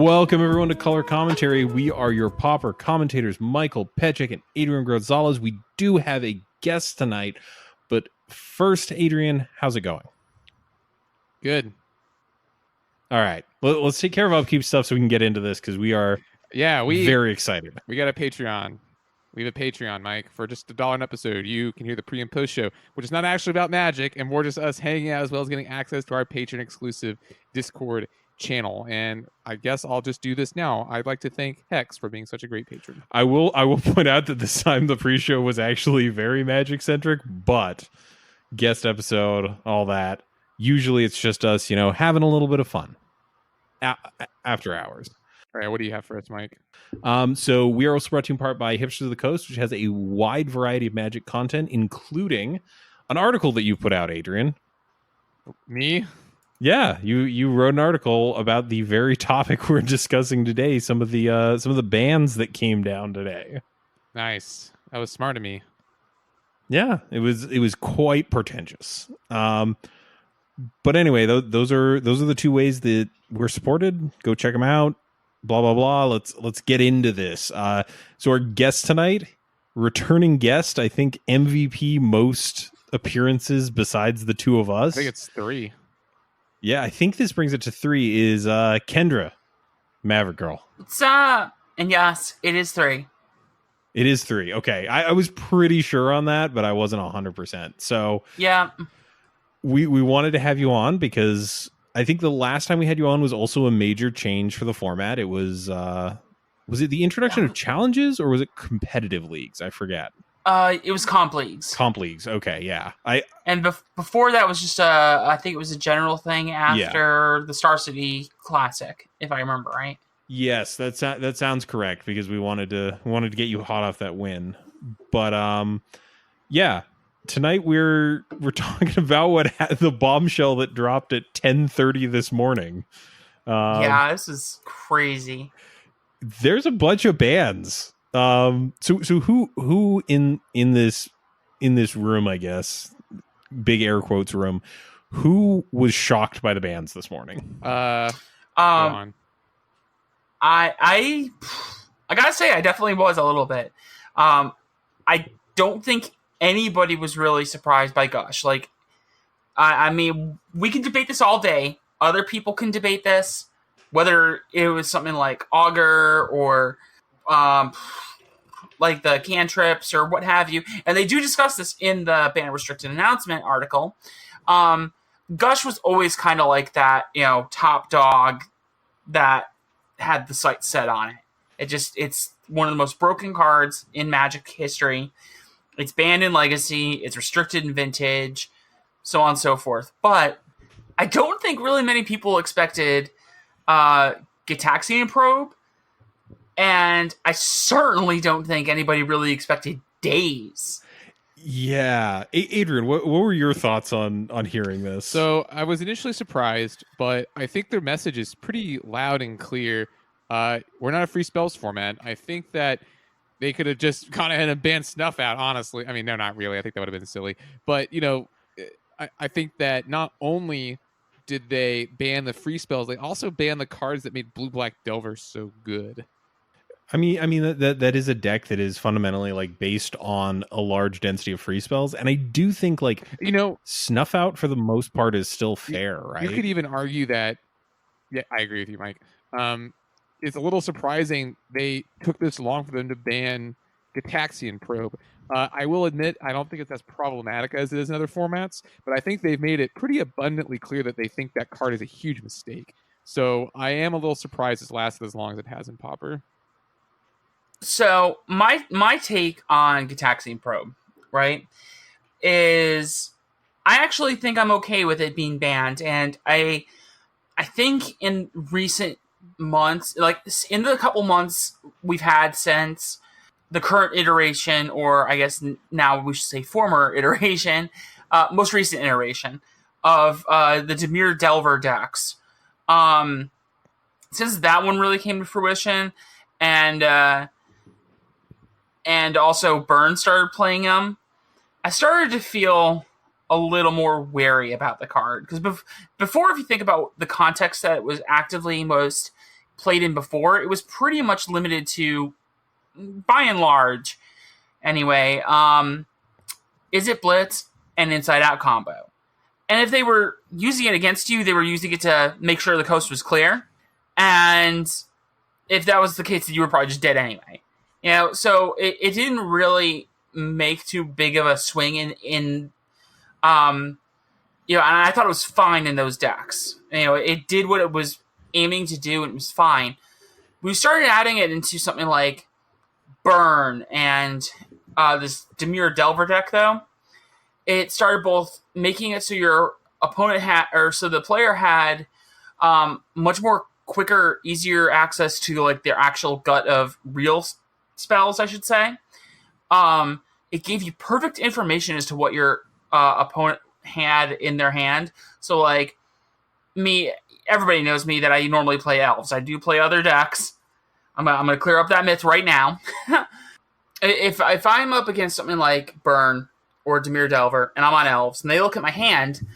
Welcome everyone to Color Commentary. We are your pauper commentators, Michael Petchik and Adrian Gonzalez. We do have a guest tonight, but first, Adrian, how's it going? Good. All right, let's take care of upkeep stuff so we can get into this because we are very excited. We got a Patreon. We have a Patreon, Mike. For just $1 an episode, you can hear the pre and post show, which is not actually about Magic, and more just us hanging out as well as getting access to our Patreon exclusive Discord channel. And I guess I'll just do this now. I'd like to thank Hex for being such a great patron. I will point out that this time the pre-show was actually very Magic centric, but guest episode, all that. Usually it's just us, having a little bit of fun after hours. All right, what do you have for us, Mike? So we are also brought to you in part by Hipsters of the Coast, which has a wide variety of Magic content, including an article that you put out, Adrian. Me? Yeah, you wrote an article about the very topic we're discussing today. Some of the bans that came down today. Nice. That was smart of me. Yeah, it was quite pretentious. But anyway, those are the two ways that we're supported. Go check them out. Blah blah blah. Let's get into this. So our guest tonight, returning guest, I think MVP most appearances besides the two of us. I think it's 3. Yeah, I think this brings it to 3. Is Kendra, Maverick Girl. What's up? And yes, it is 3. It is 3. Okay, I was pretty sure on that, but I wasn't 100%. So yeah, we wanted to have you on because I think the last time we had you on was also a major change for the format. It was it the introduction of challenges or was it competitive leagues? I forget. It was comp leagues. Comp leagues. Okay, yeah. Before that was just I think it was a general thing after the Star City Classic, if I remember right. Yes, that sounds correct because we wanted to get you hot off that win. But yeah. Tonight we're talking about the bombshell that dropped at 10:30 this morning. Yeah, this is crazy. There's a bunch of bans. So who in this room, I guess, big air quotes room, who was shocked by the bans this morning? I gotta say I definitely was a little bit. I don't think anybody was really surprised by Gush. Like, I mean, we can debate this all day. Other people can debate this, whether it was something like Augur or like the cantrips or what have you. And they do discuss this in the ban restricted announcement article. Gush was always kind of like that, top dog that had the sights set on it. It's one of the most broken cards in Magic history. It's banned in Legacy, it's restricted in Vintage, so on and so forth. But I don't think really many people expected Gitaxian Probe, and I certainly don't think anybody really expected Daze. Yeah. Adrian, what were your thoughts on hearing this? So I was initially surprised, but I think their message is pretty loud and clear. We're not a free spells format. I think that they could have just gone ahead and banned Snuff out, honestly. I mean, no, not really. I think that would have been silly. But, I think that not only did they ban the free spells, they also banned the cards that made Blue-Black Delver so good. I mean that is a deck that is fundamentally like based on a large density of free spells, and I do think Snuff out for the most part is still fair, right? You could even argue that. Yeah, I agree with you, Mike. It's a little surprising they took this long for them to ban Gitaxian Probe. I will admit, I don't think it's as problematic as it is in other formats, but I think they've made it pretty abundantly clear that they think that card is a huge mistake. So I am a little surprised it's lasted as long as it has in Pauper. So my take on Gitaxian Probe, right, is I actually think I'm okay with it being banned, and I think in recent months, like in the couple months we've had since the current iteration, or I guess now we should say former iteration, most recent iteration of the Dimir Delver decks. Since that one really came to fruition, and also Burn started playing them, I started to feel a little more wary about the card. Because before, if you think about the context that it was actively most played in before, it was pretty much limited to, by and large, anyway, Is It Blitz and Inside Out combo. And if they were using it against you, they were using it to make sure the coast was clear. And if that was the case, you were probably just dead anyway. So it didn't really make too big of a swing in and I thought it was fine in those decks. It did what it was aiming to do, and it was fine. We started adding it into something like Burn and this Demure Delver deck, though. It started both making it so your opponent so the player had much more quicker, easier access to like their actual gut of real spells, I should say. It gave you perfect information as to what your opponent had in their hand. So like me, everybody knows me that I normally play elves. I do play other decks. I'm gonna clear up that myth right now. If I'm up against something like Burn or Demure Delver and I'm on elves and they look at my hand,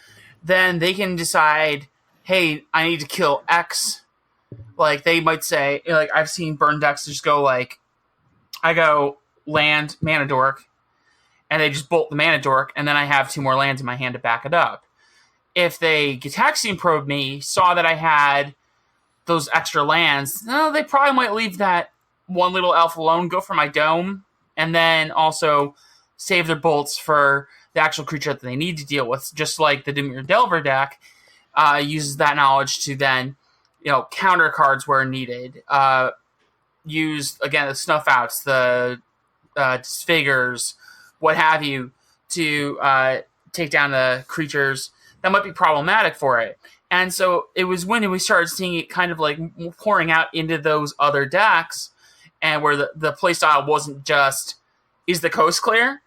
then they can decide, hey, I need to kill X. Like they might say, like I've seen Burn decks just go like, I go land Mana Dork, and they just bolt the Mana Dork, and then I have 2 more lands in my hand to back it up. If they Gitaxian Probe me, saw that I had those extra lands, they probably might leave that one little elf alone, go for my dome, and then also save their bolts for the actual creature that they need to deal with, just like the Demure Delver deck uses that knowledge to then, counter cards where needed. Use, again, the Snuff Outs, the Disfigures, what have you, to take down the creatures that might be problematic for it. And so it was when we started seeing it kind of like pouring out into those other decks, and where the playstyle wasn't just, is the coast clear?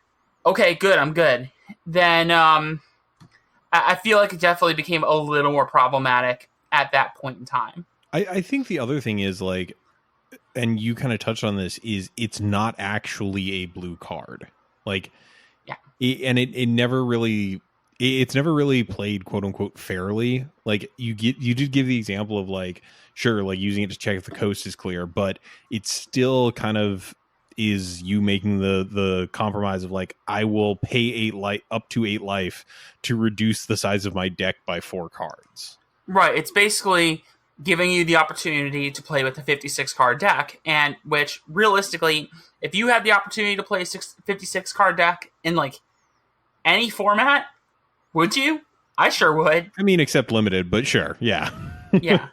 Okay, good, I'm good. Then I feel like it definitely became a little more problematic at that point in time. I think the other thing is like, and you kind of touched on this, is it's not actually a blue card. Like, yeah. It never really, it's never really played quote unquote fairly. Like you did give the example of like, sure, like using it to check if the coast is clear, but it's still kind of is you making the compromise of like, I will pay up to 8 life to reduce the size of my deck by 4 cards. Right. It's basically giving you the opportunity to play with a 56 card deck, and which realistically, if you had the opportunity to play a 56 card deck in like any format, would you? I sure would. I mean, except limited, but sure. Yeah. Yeah.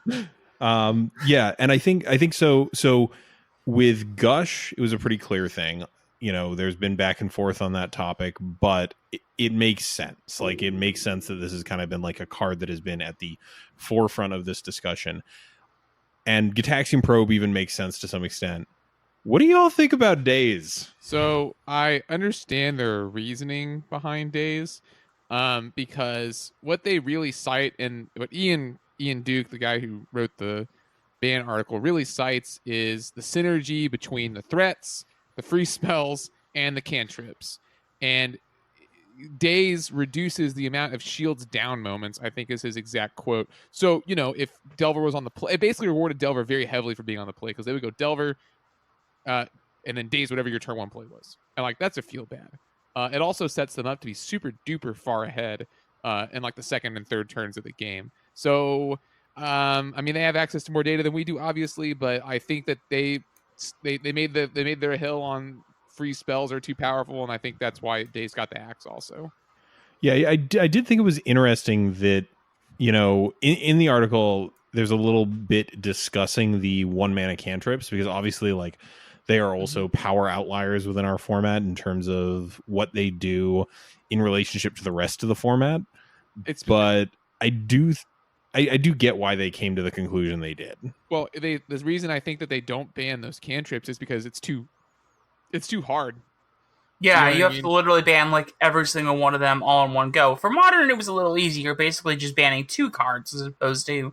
Yeah. And I think so. So with Gush, it was a pretty clear thing. There's been back and forth on that topic, but it makes sense. Like, it makes sense that this has kind of been like a card that has been at the forefront of this discussion. And Gitaxian Probe even makes sense to some extent. What do y'all think about Days? So I understand their reasoning behind Days, because what they really cite, and what Ian Duke, the guy who wrote the ban article, really cites, is the synergy between the threats, the free spells, and the cantrips. And Days reduces the amount of shields down moments, I think is his exact quote. So, if Delver was on the play, it basically rewarded Delver very heavily for being on the play, because they would go Delver, and then Days whatever your turn 1 play was. And like, that's a feel bad. It also sets them up to be super duper far ahead in like the second and third turns of the game. So, I mean, they have access to more data than we do, obviously, but I think that they made their hill on free spells are too powerful, and I think that's why Days got the axe also. Yeah, I did think it was interesting that, in the article, there's a little bit discussing the 1 mana cantrips, because obviously, like, they are also power outliers within our format in terms of what they do in relationship to the rest of the format. But I do get why they came to the conclusion they did. Well, the reason I think that they don't ban those cantrips is because it's too hard. Yeah, you have to literally ban like every single one of them all in one go. For Modern, it was a little easier, basically just banning 2 cards as opposed to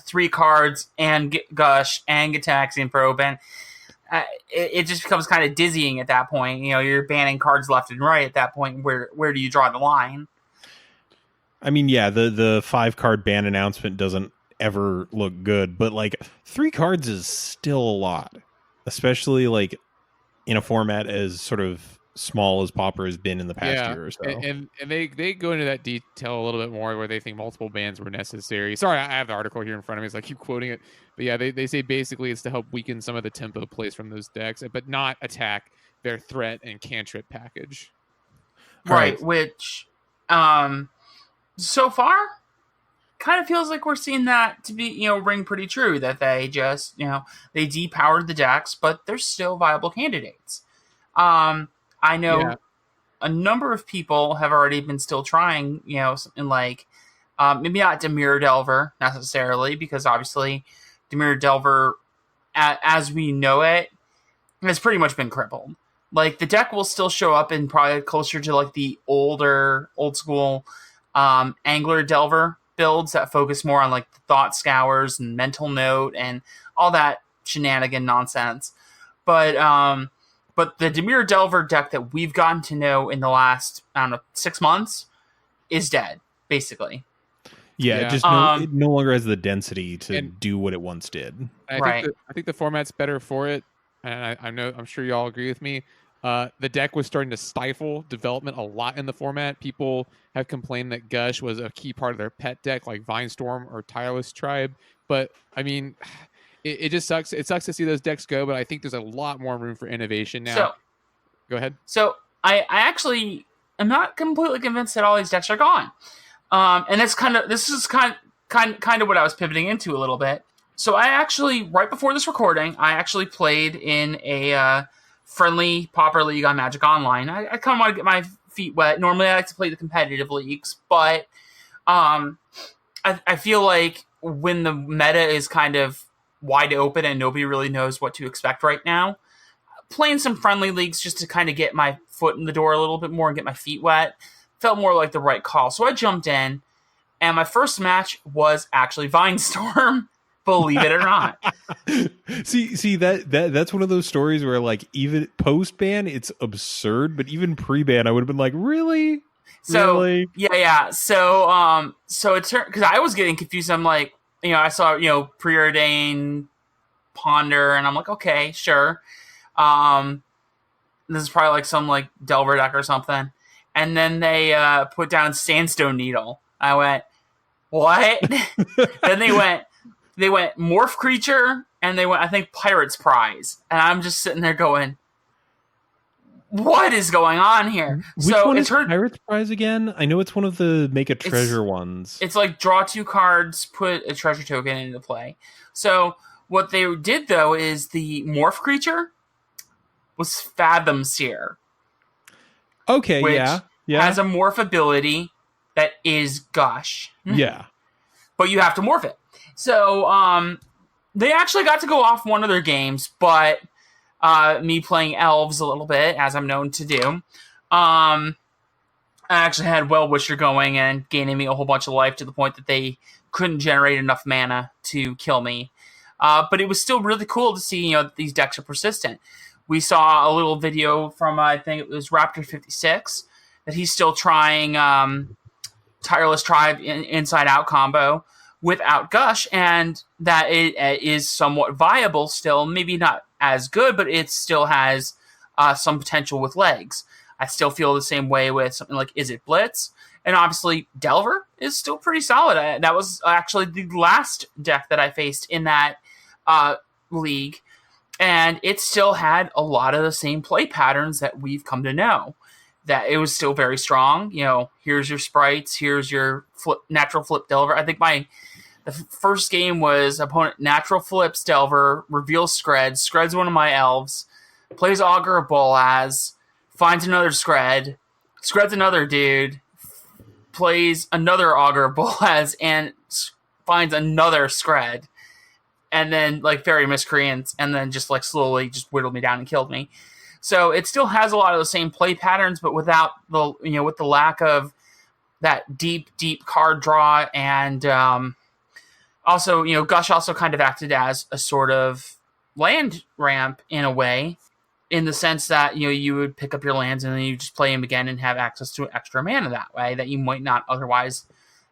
3 cards and Gush and Gitaxian Probe, and it just becomes kind of dizzying at that point. You're banning cards left and right at that point. Where do you draw the line? I mean, yeah, the 5 card ban announcement doesn't ever look good, but like 3 cards is still a lot, especially like in a format as sort of small as Pauper has been in the past year or so. And they go into that detail a little bit more where they think multiple bans were necessary. Sorry, I have the article here in front of me, so I keep quoting it. But yeah, they say basically it's to help weaken some of the tempo plays from those decks, but not attack their threat and cantrip package. Right, which so far kind of feels like we're seeing that to be, ring pretty true, that they just, they depowered the decks, but they're still viable candidates. I know a number of people have already been still trying, something like, maybe not Dimir Delver necessarily, because obviously Dimir Delver, as we know it, has pretty much been crippled. Like, the deck will still show up in probably closer to like the old school Angler Delver builds that focus more on like the Thought Scours and Mental Note and all that shenanigan nonsense. But the Dimir Delver deck that we've gotten to know in the last, 6 months is dead, basically. Yeah, it just it no longer has the density to do what it once did. I think the format's better for it, and I'm sure you all agree with me. The deck was starting to stifle development a lot in the format. People have complained that Gush was a key part of their pet deck, like Vinestorm or Tireless Tribe. But I mean, it just sucks. It sucks to see those decks go, but I think there's a lot more room for innovation now. So, go ahead. So I actually am not completely convinced that all these decks are gone. And this is kind of what I was pivoting into a little bit. So I actually, right before this recording, I actually played in a friendly Pauper League on Magic Online. I kind of want to get my feet wet. Normally I like to play the competitive leagues, but I feel like when the meta is kind of wide open and nobody really knows what to expect right now, playing some friendly leagues just to kind of get my foot in the door a little bit more and get my feet wet felt more like the right call. So I jumped in, and my first match was actually Vinestorm. Believe it or not. see that's one of those stories where like even post ban it's absurd, but even pre ban I would have been like, really? Yeah. So it turned, because I was getting confused. I'm like, I saw Preordain, Ponder, and I'm like, okay, sure. This is probably like some like Delver deck or something. And then they put down Sandstone Needle. I went, what? Then they went Morph Creature, and they went, I think, Pirate's Prize. And I'm just sitting there going, what is going on here? Which one is Pirate's Prize again? I know it's one of the make a treasure ones. It's like draw 2 cards, put a treasure token into play. So what they did, though, is the Morph Creature was Fathom Seer. Okay, which yeah. has a morph ability that is Gush. Yeah. But you have to morph it. So they actually got to go off one of their games, but me playing elves a little bit, as I'm known to do, I actually had Well-Wisher going and gaining me a whole bunch of life to the point that they couldn't generate enough mana to kill me. But it was still really cool to see, that these decks are persistent. We saw a little video from, I think it was Raptor56, that he's still trying Tireless Tribe Inside Out combo without Gush, and that it is somewhat viable still. Maybe not as good, but it still has some potential with legs. I still feel the same way with something like Is It Blitz? And obviously, Delver is still pretty solid. That was actually the last deck that I faced in that league. And it still had a lot of the same play patterns that we've come to know. That it was still very strong. Here's your sprites. Here's your natural flip Delver. I think the first game was opponent natural flips Delver, reveals Skred. Skred's one of my elves. Plays Augur of Bolaz. Finds another Skred. Skred's another dude. Plays another Augur of Bolaz and finds another Skred. And then, like, Fairy Miscreants, and then just, like, slowly just whittled me down and killed me. So it still has a lot of the same play patterns, but without the, with the lack of that deep card draw. And also, Gush also kind of acted as a sort of land ramp in a way, in the sense that, you would pick up your lands and then you just play them again and have access to extra mana that way that you might not otherwise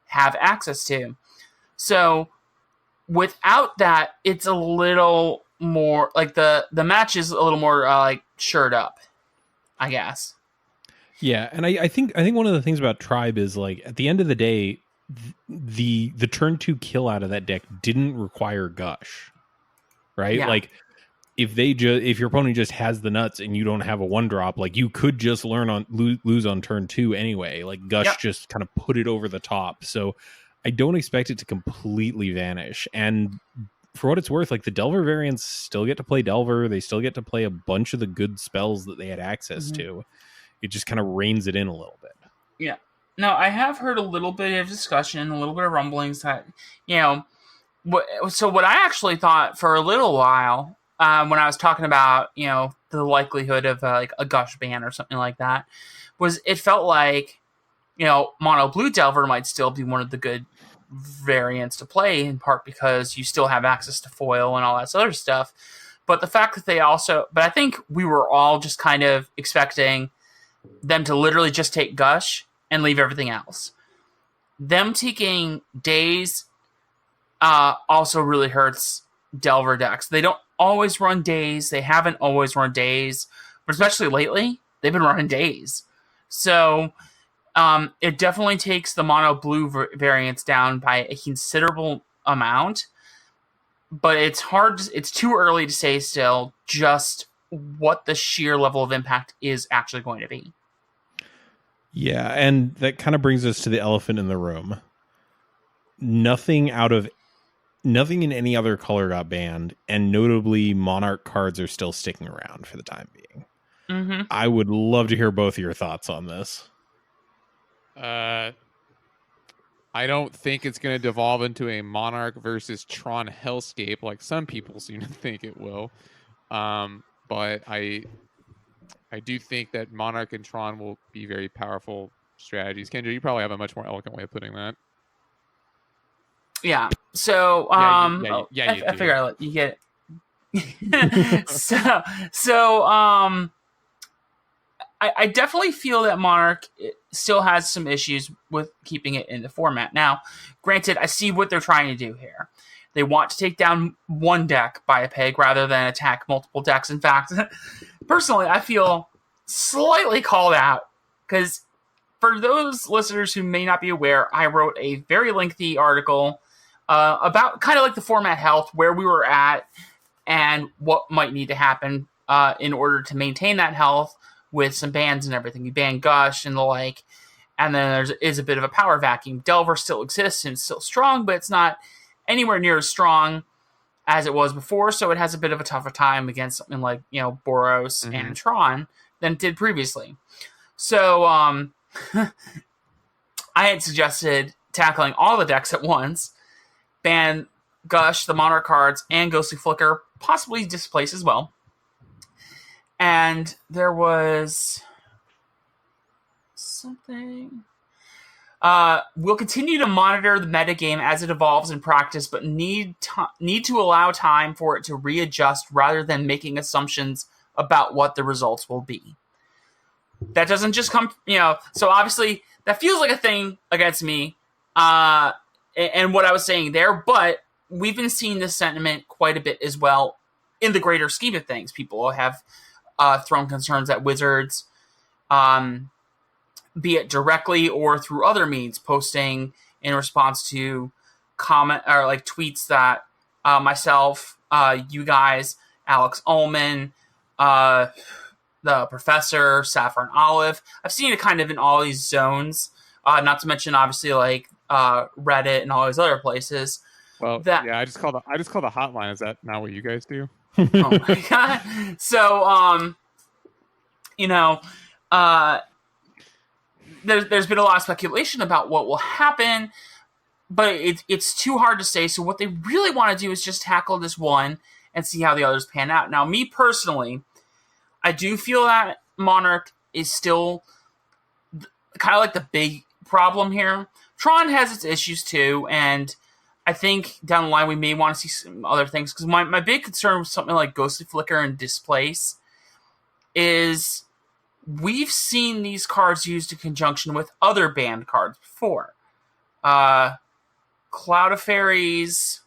have access to. So without that, it's a little more like the match is a little more like shirred up, I guess. Yeah, and I think one of the things about Tribe is like at the end of the day, the turn 2 kill out of that deck didn't require Gush, right? Yeah. Like if your opponent just has the nuts and you don't have a 1-drop, like you could just lose on turn 2 anyway. Like Gush just kind of put it over the top. So I don't expect it to completely vanish. And for what it's worth, like the Delver variants still get to play Delver. They still get to play a bunch of the good spells that they had access to. It just kind of reins it in a little bit. Yeah. Now, I have heard a little bit of discussion, a little bit of rumblings that, what I actually thought for a little while, when I was talking about, the likelihood of like a Gush ban or something like that, was it felt like, Mono Blue Delver might still be one of the good variants to play, in part because you still have access to foil and all that other stuff. But the fact that but I think we were all just kind of expecting them to literally just take Gush and leave everything else. Them taking Daze also really hurts Delver decks. They don't always run Daze. They haven't always run Daze, but especially lately, they've been running Daze. So it definitely takes the mono blue variants down by a considerable amount, but it's too early to say still just what the sheer level of impact is actually going to be. Yeah, and that kind of brings us to the elephant in the room. Nothing in any other color got banned, and notably Monarch cards are still sticking around for the time being. Mm-hmm. I would love to hear both of your thoughts on this. I don't think it's going to devolve into a Monarch versus Tron hellscape like some people seem to think it will. But I do think that Monarch and Tron will be very powerful strategies. Kendra, you probably have a much more eloquent way of putting that. Yeah. So, I figure I'll let you get it. I definitely feel that Monarch still has some issues with keeping it in the format. Now, granted, I see what they're trying to do here. They want to take down one deck by a peg rather than attack multiple decks. In fact, personally, I feel slightly called out because for those listeners who may not be aware, I wrote a very lengthy article about kind of like the format health, where we were at, and what might need to happen in order to maintain that health with some bans and everything. You ban Gush and the like, and then there is a bit of a power vacuum. Delver still exists and it's still strong, but it's not anywhere near as strong as it was before, so it has a bit of a tougher time against something like, Boros and Tron than it did previously. So I had suggested tackling all the decks at once, ban Gush, the Monarch cards, and Ghostly Flicker, possibly Displace as well. And there was something. We'll continue to monitor the metagame as it evolves in practice, but need to allow time for it to readjust rather than making assumptions about what the results will be. That doesn't just come, so obviously that feels like a thing against me and what I was saying there, but we've been seeing this sentiment quite a bit as well in the greater scheme of things. People have thrown concerns at Wizards, be it directly or through other means, posting in response to comment or like tweets that myself, you guys, Alex Ullman, the Professor, Saffron Olive, I've seen it kind of in all these zones, not to mention obviously like Reddit and all these other places. Well, I just call the hotline. Is that not what you guys do? Oh my god! So, there's been a lot of speculation about what will happen, but it's too hard to say. So what they really want to do is just tackle this one and see how the others pan out. Now, me personally, I do feel that Monarch is still kind of like the big problem here. Tron has its issues too, and I think down the line we may want to see some other things, because my big concern with something like Ghostly Flicker and Displace is we've seen these cards used in conjunction with other banned cards before. Cloud of Fairies,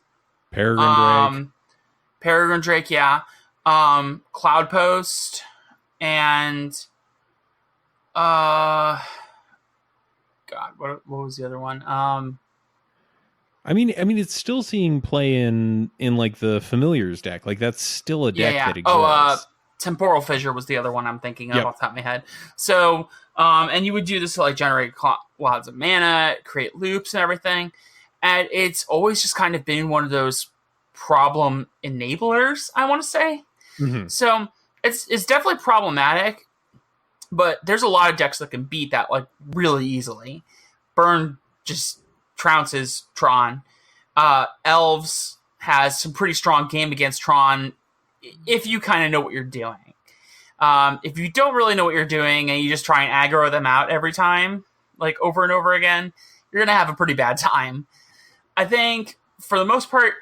Peregrine Drake. Peregrine Drake, yeah. Cloud Post and God, what was the other one? I mean, it's still seeing play in like the Familiars deck. Like that's still a deck that exists. Temporal Fissure was the other one I'm thinking of Yep. off the top of my head. So, and you would do this to like generate lots of mana, create loops and everything. And it's always just kind of been one of those problem enablers, I want to say. Mm-hmm. So it's definitely problematic, but there's a lot of decks that can beat that like really easily. Burn just trounces Tron. Elves has some pretty strong game against Tron if you kind of know what you're doing. If you don't really know what you're doing and you just try and aggro them out every time, like over and over again, you're going to have a pretty bad time. I think, for the most part,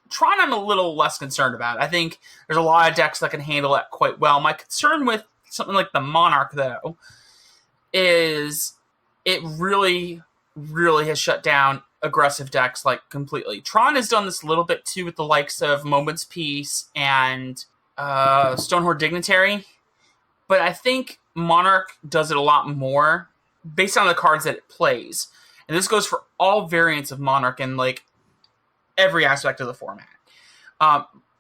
Tron I'm a little less concerned about. I think there's a lot of decks that can handle that quite well. My concern with something like the Monarch, though, is it really, really has shut down aggressive decks like completely. Tron has done this a little bit too with the likes of Moment's Peace and Stonehorde Dignitary, but I think Monarch does it a lot more based on the cards that it plays. And this goes for all variants of Monarch and like every aspect of the format.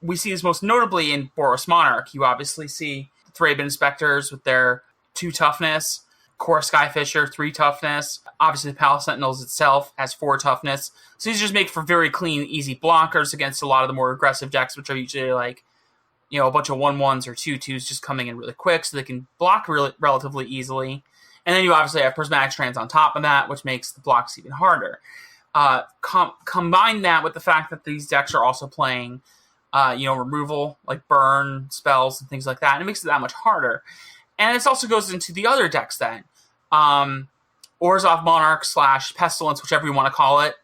We see this most notably in Boros Monarch. You obviously see the Thraben Inspectors with their 2 toughness, Core Skyfisher 3 toughness. Obviously, the Palace Sentinels itself has 4 toughness. So these just make for very clean, easy blockers against a lot of the more aggressive decks, which are usually like, you know, a bunch of 1/1s or 2/2s just coming in really quick, so they can block relatively easily. And then you obviously have Prismatic Strands on top of that, which makes the blocks even harder. Combine that with the fact that these decks are also playing, removal, like burn spells and things like that, and it makes it that much harder. And this also goes into the other decks then. Orzhov Monarch / Pestilence, whichever you want to call it.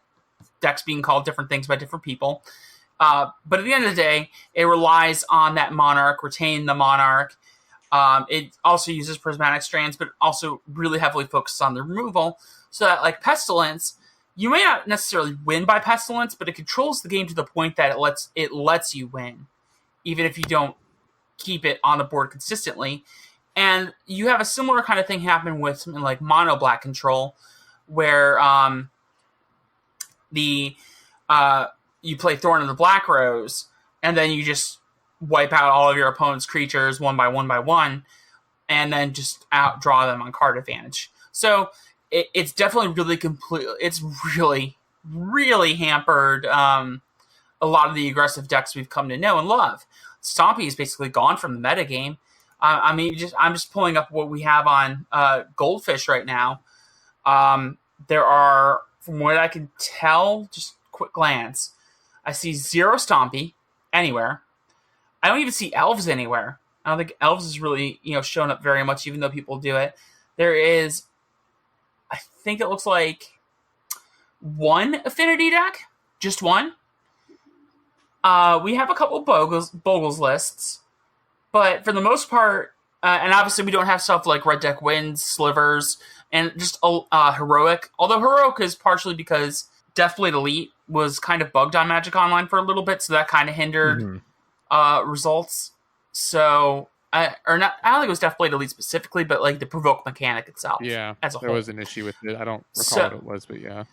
Decks being called different things by different people. But at the end of the day, it relies on that Monarch, retain the Monarch. It also uses Prismatic Strands, but also really heavily focuses on the removal. So that, like Pestilence, you may not necessarily win by Pestilence, but it controls the game to the point that it lets you win, even if you don't keep it on the board consistently. And you have a similar kind of thing happen with something like Mono Black Control, where you play Thorn of the Black Rose, and then you just wipe out all of your opponent's creatures one by one, and then just outdraw them on card advantage. So it's definitely it's really, really hampered a lot of the aggressive decks we've come to know and love. Stompy is basically gone from the metagame. I'm just pulling up what we have on Goldfish right now. There are, from what I can tell, just quick glance, I see 0 Stompy anywhere. I don't even see Elves anywhere. I don't think Elves is really, shown up very much, even though people do it. There is, I think it looks like 1 Affinity deck, just 1. We have a couple Bogles lists, but for the most part, and obviously we don't have stuff like Red Deck Winds, Slivers, and just Heroic. Although Heroic is partially because Deathblade Elite was kind of bugged on Magic Online for a little bit, so that kind of hindered results. So, I don't think it was Deathblade Elite specifically, but like the provoke mechanic itself. Yeah, as a whole. There was an issue with it. I don't recall what it was, but yeah.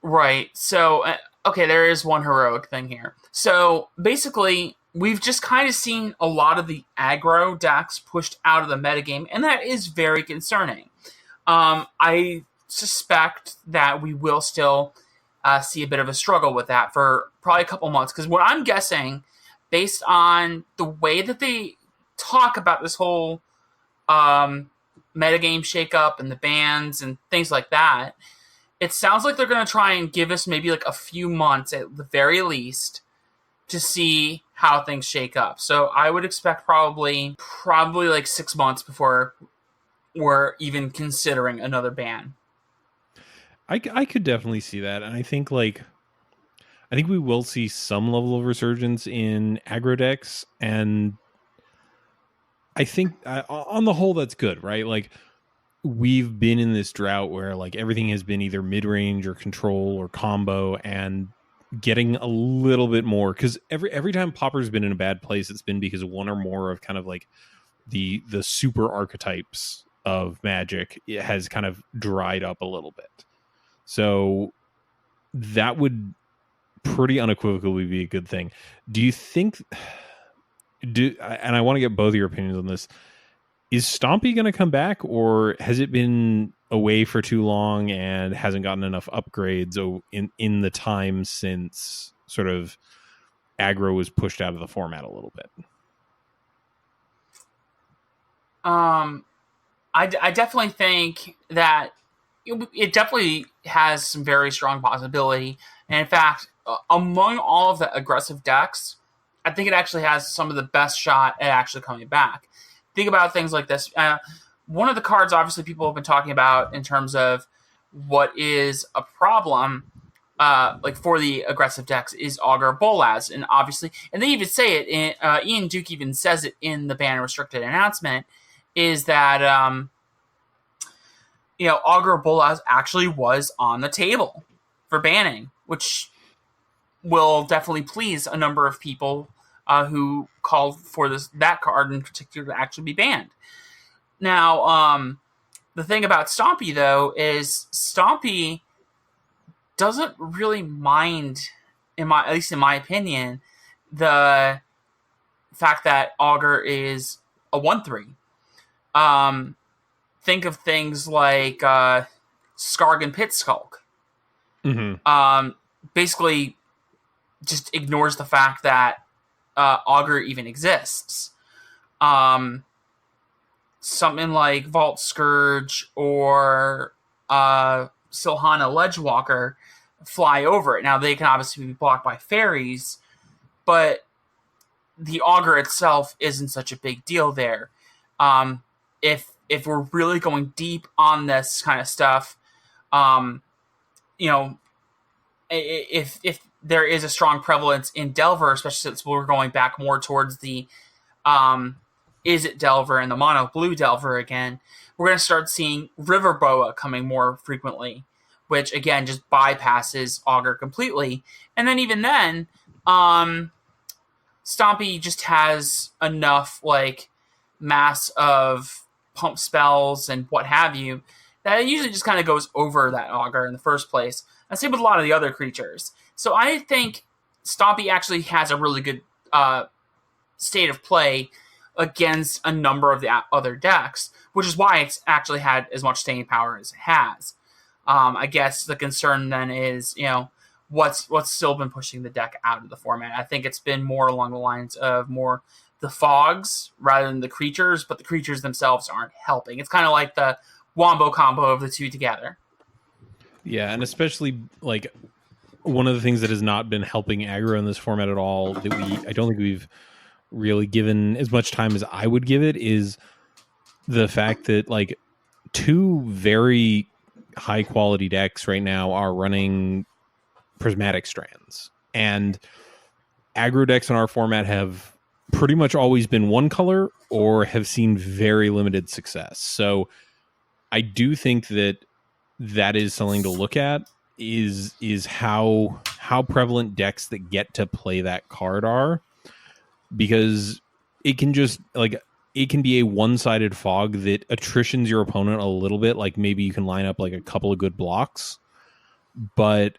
Right. So, okay, there is 1 Heroic thing here. So, basically, we've just kind of seen a lot of the aggro decks pushed out of the metagame, and that is very concerning. I suspect that we will still see a bit of a struggle with that for probably a couple months, because what I'm guessing, based on the way that they talk about this whole metagame shakeup and the bans and things like that, it sounds like they're going to try and give us maybe like a few months at the very least to see how things shake up. So I would expect probably like 6 months before we're even considering another ban. I could definitely see that, and I think we will see some level of resurgence in aggro decks, and I think on the whole that's good, right? Like we've been in this drought where like everything has been either mid-range or control or combo, and getting a little bit more, because every time Popper's been in a bad place, it's been because one or more of kind of like the super archetypes of Magic, it has kind of dried up a little bit. So that would pretty unequivocally be a good thing. Do you think, and I want to get both of your opinions on this, is Stompy going to come back, or has it been away for too long and hasn't gotten enough upgrades in the time since sort of aggro was pushed out of the format a little bit? I definitely think that it definitely has some very strong possibility. And in fact, among all of the aggressive decks, I think it actually has some of the best shot at actually coming back. Think about things like this. One of the cards, obviously, people have been talking about in terms of what is a problem, like for the aggressive decks, is Augur Bolaz. And obviously, and they even say it, Ian Duke even says it in the ban restricted announcement, is that, Augur Bolaz actually was on the table for banning, which will definitely please a number of people who called for that card in particular to actually be banned. Now, the thing about Stompy, though, is Stompy doesn't really mind, at least in my opinion, the fact that Augur is a 1/3. Think of things like Skargan Pit Skulk. Mm-hmm. Basically just ignores the fact that Augur even exists. Something like Vault Scourge or Silhana Ledgewalker fly over it. Now, they can obviously be blocked by fairies, but the Augur itself isn't such a big deal there. If we're really going deep on this kind of stuff, if there is a strong prevalence in Delver, especially since we're going back more towards the Izzet Delver and the Mono Blue Delver again, we're going to start seeing River Boa coming more frequently, which again just bypasses Augur completely. And then even then, Stompy just has enough like mass of pump spells and what have you that it usually just kind of goes over that Augur in the first place. And same with a lot of the other creatures. So I think Stompy actually has a really good state of play against a number of the other decks, which is why it's actually had as much staying power as it has. I guess the concern then is, what's still been pushing the deck out of the format. I think it's been more along the lines of more the fogs rather than the creatures, but the creatures themselves aren't helping. It's kind of like the Wombo combo of the two together. Yeah, and especially like one of the things that has not been helping aggro in this format at all, that I don't think we've really given as much time as I would give it, is the fact that like two very high quality decks right now are running prismatic strands, and aggro decks in our format have pretty much always been one color or have seen very limited success. So I do think that is something to look at, is how prevalent decks that get to play that card are, because it can just like, it can be a one-sided fog that attritions your opponent a little bit. Like maybe you can line up like a couple of good blocks, but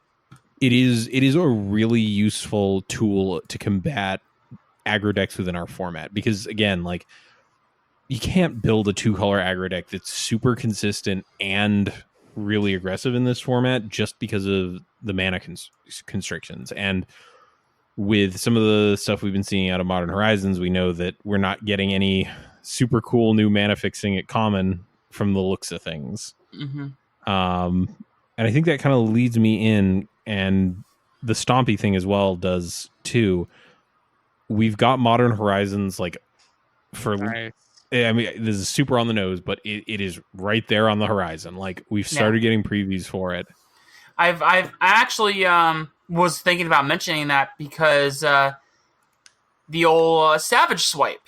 it is a really useful tool to combat aggro decks within our format, because again, like you can't build a 2-color aggro deck that's super consistent and really aggressive in this format just because of the mana constrictions. And with some of the stuff we've been seeing out of Modern Horizons, we know that we're not getting any super cool new mana fixing at common from the looks of things. Mm-hmm. And I think that kind of leads me in, and the Stompy thing as well does too. We've got Modern Horizons like for nice. I mean, this is super on the nose, but it is right there on the horizon. Like we've started getting previews for it. I actually was thinking about mentioning that because the old Savage Swipe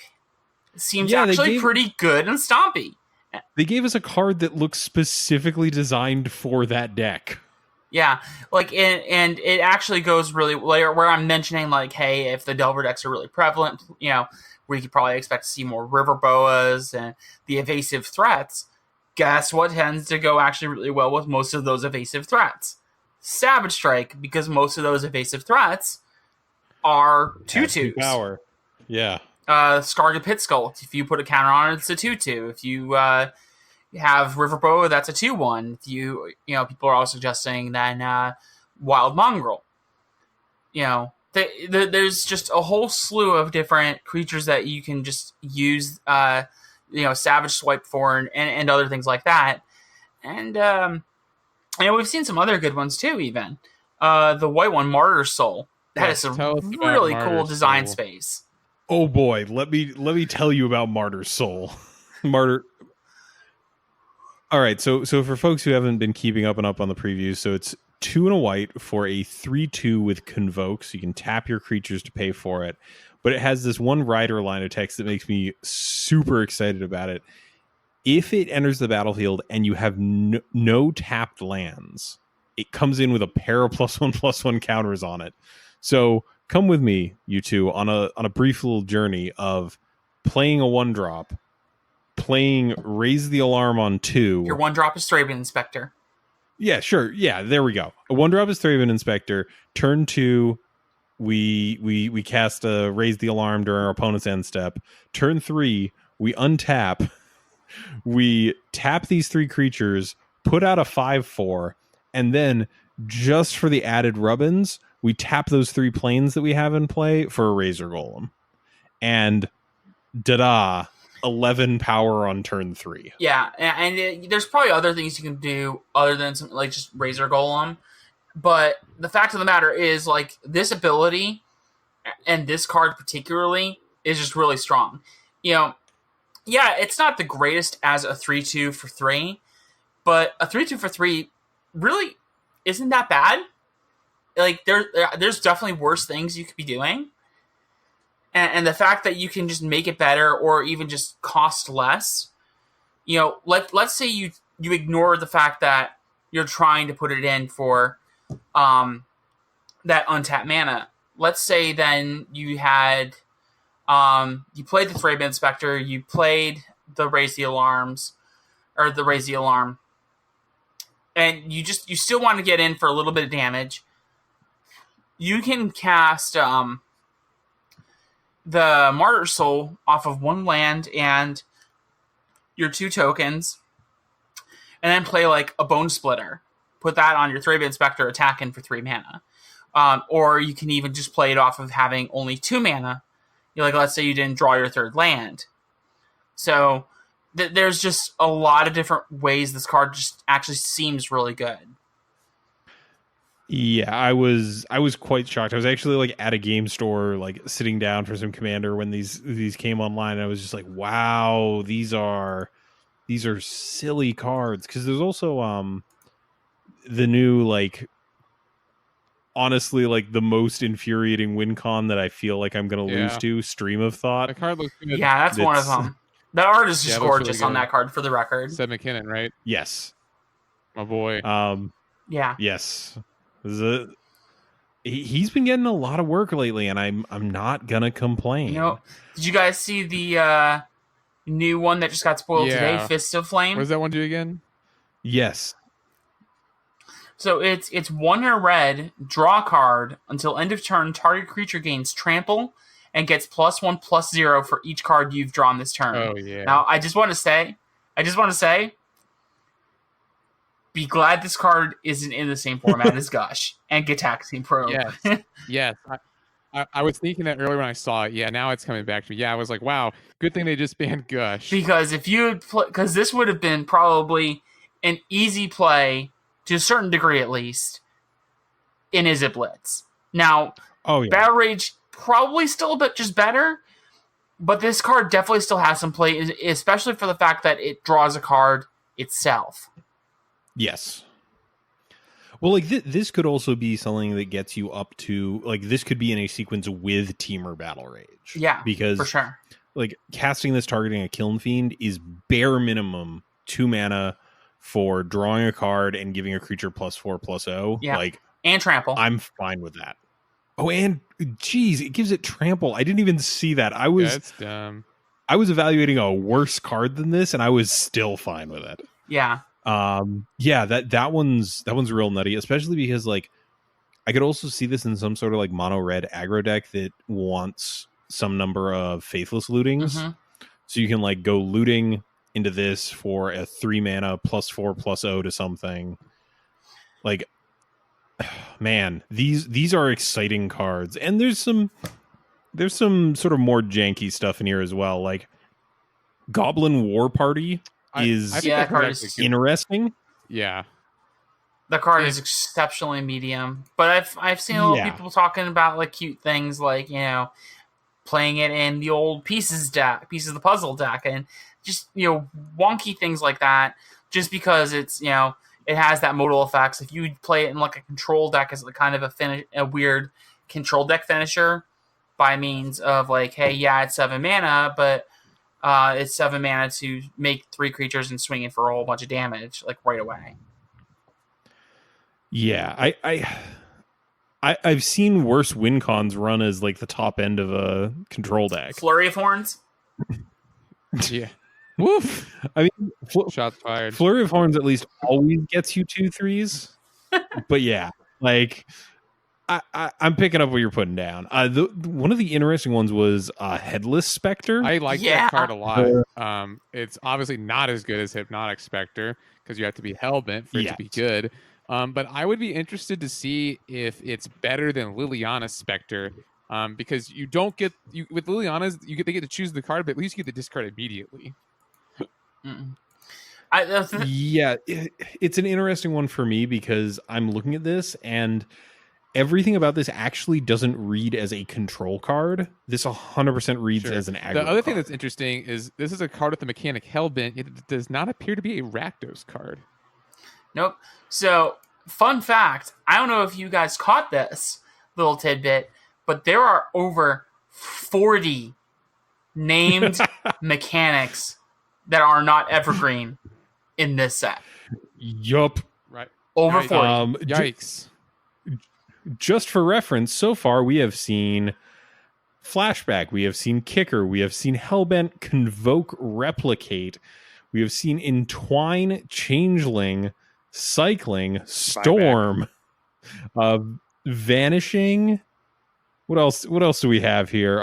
seems actually pretty good in Stompy. They gave us a card that looks specifically designed for that deck. Yeah, like and it actually goes really where I'm mentioning like, hey, if the Delver decks are really prevalent, we could probably expect to see more River Boas and the evasive threats. Guess what tends to go actually really well with most of those evasive threats? Savage Strike, because most of those evasive threats are 2/2s. Power. Yeah. Scarred Pit Skull. If you put a counter on it, it's a 2/2. If you have River Boa, that's a 2/1. If people are also suggesting then Wild Mongrel. There's just a whole slew of different creatures that you can just use, Savage Swipe for and other things like that. And we've seen some other good ones too. Even the white one, Martyr Soul, that is a really cool design space. Oh boy, let me tell you about Martyr Soul. All right, so for folks who haven't been keeping up on the previews, so it's 2 and a white for a 3/2 with Convoke, so you can tap your creatures to pay for it. But it has this one rider line of text that makes me super excited about it. If it enters the battlefield and you have no tapped lands, it comes in with a pair of +1/+1 counters on it. So come with me, you two, on a brief little journey of playing a 1-drop, playing Raise the Alarm on 2. Your 1-drop is Thraben Inspector. Yeah, sure. Yeah, there we go. A 1-drop is Thraben Inspector. Turn 2, we cast a Raise the Alarm during our opponent's end step. Turn 3, we untap. We tap these 3 creatures, put out a 5/4, and then just for the added rubbins, we tap those 3 planes that we have in play for a Razor Golem. And 11 power on turn 3. Yeah, and there's probably other things you can do other than something like just Razor Golem. But the fact of the matter is, like, this ability and this card particularly is just really strong. Yeah, it's not the greatest as a 3/2 for 3, but a 3/2 for 3 really isn't that bad. Like, there's definitely worse things you could be doing. And the fact that you can just make it better or even just cost less, let's say you ignore the fact that you're trying to put it in for that untapped mana. Let's say then you had you played the Thraben Inspector, you played the Raise the Alarms, or the Raise the Alarm, and you still want to get in for a little bit of damage. You can cast the Martyr Soul off of 1 land and your 2 tokens, and then play like a Bone Splitter. Put that on your Thraben Inspector, attacking for 3 mana. Or you can even just play it off of having only 2 mana. Let's say you didn't draw your 3rd land. So there's just a lot of different ways this card just actually seems really good. Yeah, I was quite shocked. I was actually like at a game store, like sitting down for some Commander when these came online. And I was just like, wow, these are silly cards. Because there's also the new, like, honestly, like the most infuriating win con that I feel like I'm gonna lose to, Stream of Thought. The card looks good. Yeah, that's one of them. The art is just gorgeous really on that card, for the record. Seth McKinnon, right? Yes, My boy. Yeah. Yes. He's been getting a lot of work lately, and I'm not gonna complain. Did you guys see the new one that just got spoiled today, Fist of Flame? What does that one do again? Yes. So it's 1 in a red, draw a card until end of turn. Target creature gains trample and gets +1/+0 for each card you've drawn this turn. Oh yeah. Now I just want to say, be glad this card isn't in the same format as Gush and Gitaxian Probe. Yes. I was thinking that earlier when I saw it. Yeah, now it's coming back to me. Yeah, I was like, wow, good thing they just banned Gush. Because because this would have been probably an easy play to a certain degree, at least, in Izzet Blitz. Now, Battle Rage probably still a bit just better, but this card definitely still has some play, especially for the fact that it draws a card itself. Yes. Well, like this could also be something that gets you up to, like, this could be in a sequence with Teamer Battle Rage. Yeah, because for sure. Like, casting this targeting a Kiln Fiend is bare minimum 2 mana for drawing a card and giving a creature +4/+0. Yeah. Like, And trample. I'm fine with that. Oh, and geez, it gives it trample. I didn't even see that. That's dumb. I was evaluating a worse card than this, and I was still fine with it. Yeah. Yeah, that one's real nutty, especially because like I could also see this in some sort of like mono red aggro deck that wants some number of faithless lootings. Mm-hmm. So you can like go looting into this for a 3 mana +4/+0 to something. Like, man, these are exciting cards, and there's some sort of more janky stuff in here as well. Like Goblin War Party is that card is interesting. Yeah, the card is exceptionally medium, but I've seen a lot of people talking about like cute things like, you know, playing it in the old pieces of the puzzle deck, and just, you know, wonky things like that, just because it's, you know, it has that modal effects. If you play it in like a control deck as kind of a weird control deck finisher by means of like, hey, yeah, it's 7 mana, but it's 7 mana to make 3 creatures and swing it for a whole bunch of damage like right away. Yeah, I've seen worse win cons run as like the top end of a control deck. Flurry of Horns. Yeah. Woof. I mean, Shots fired. Flurry of Horns at least always gets you 2/3s. But yeah, like I'm picking up what you're putting down. One of the interesting ones was Headless Spectre. I like that card a lot. It's obviously not as good as Hypnotic Spectre because you have to be hellbent for it to be good. But I would be interested to see if it's better than Liliana's Spectre, because you don't get with Liliana's they get to choose the card, but at least you get the discard immediately. Yeah, it's an interesting one for me because I'm looking at this and everything about this actually doesn't read as a control card. This 100% reads as an aggro The other thing card. that's interesting is this is a card with the mechanic Hellbent. It does not appear to be a Rakdos card. Nope. So, fun fact, I don't know if you guys caught this little tidbit, but there are over 40 named mechanics that are not evergreen in this set. Yup. Right. Over 40. Yikes. Just for reference, so far we have seen Flashback, we have seen Kicker, we have seen Hellbent, Convoke, Replicate, we have seen Entwine, Changeling, Cycling, Storm, Vanishing. What else do we have here?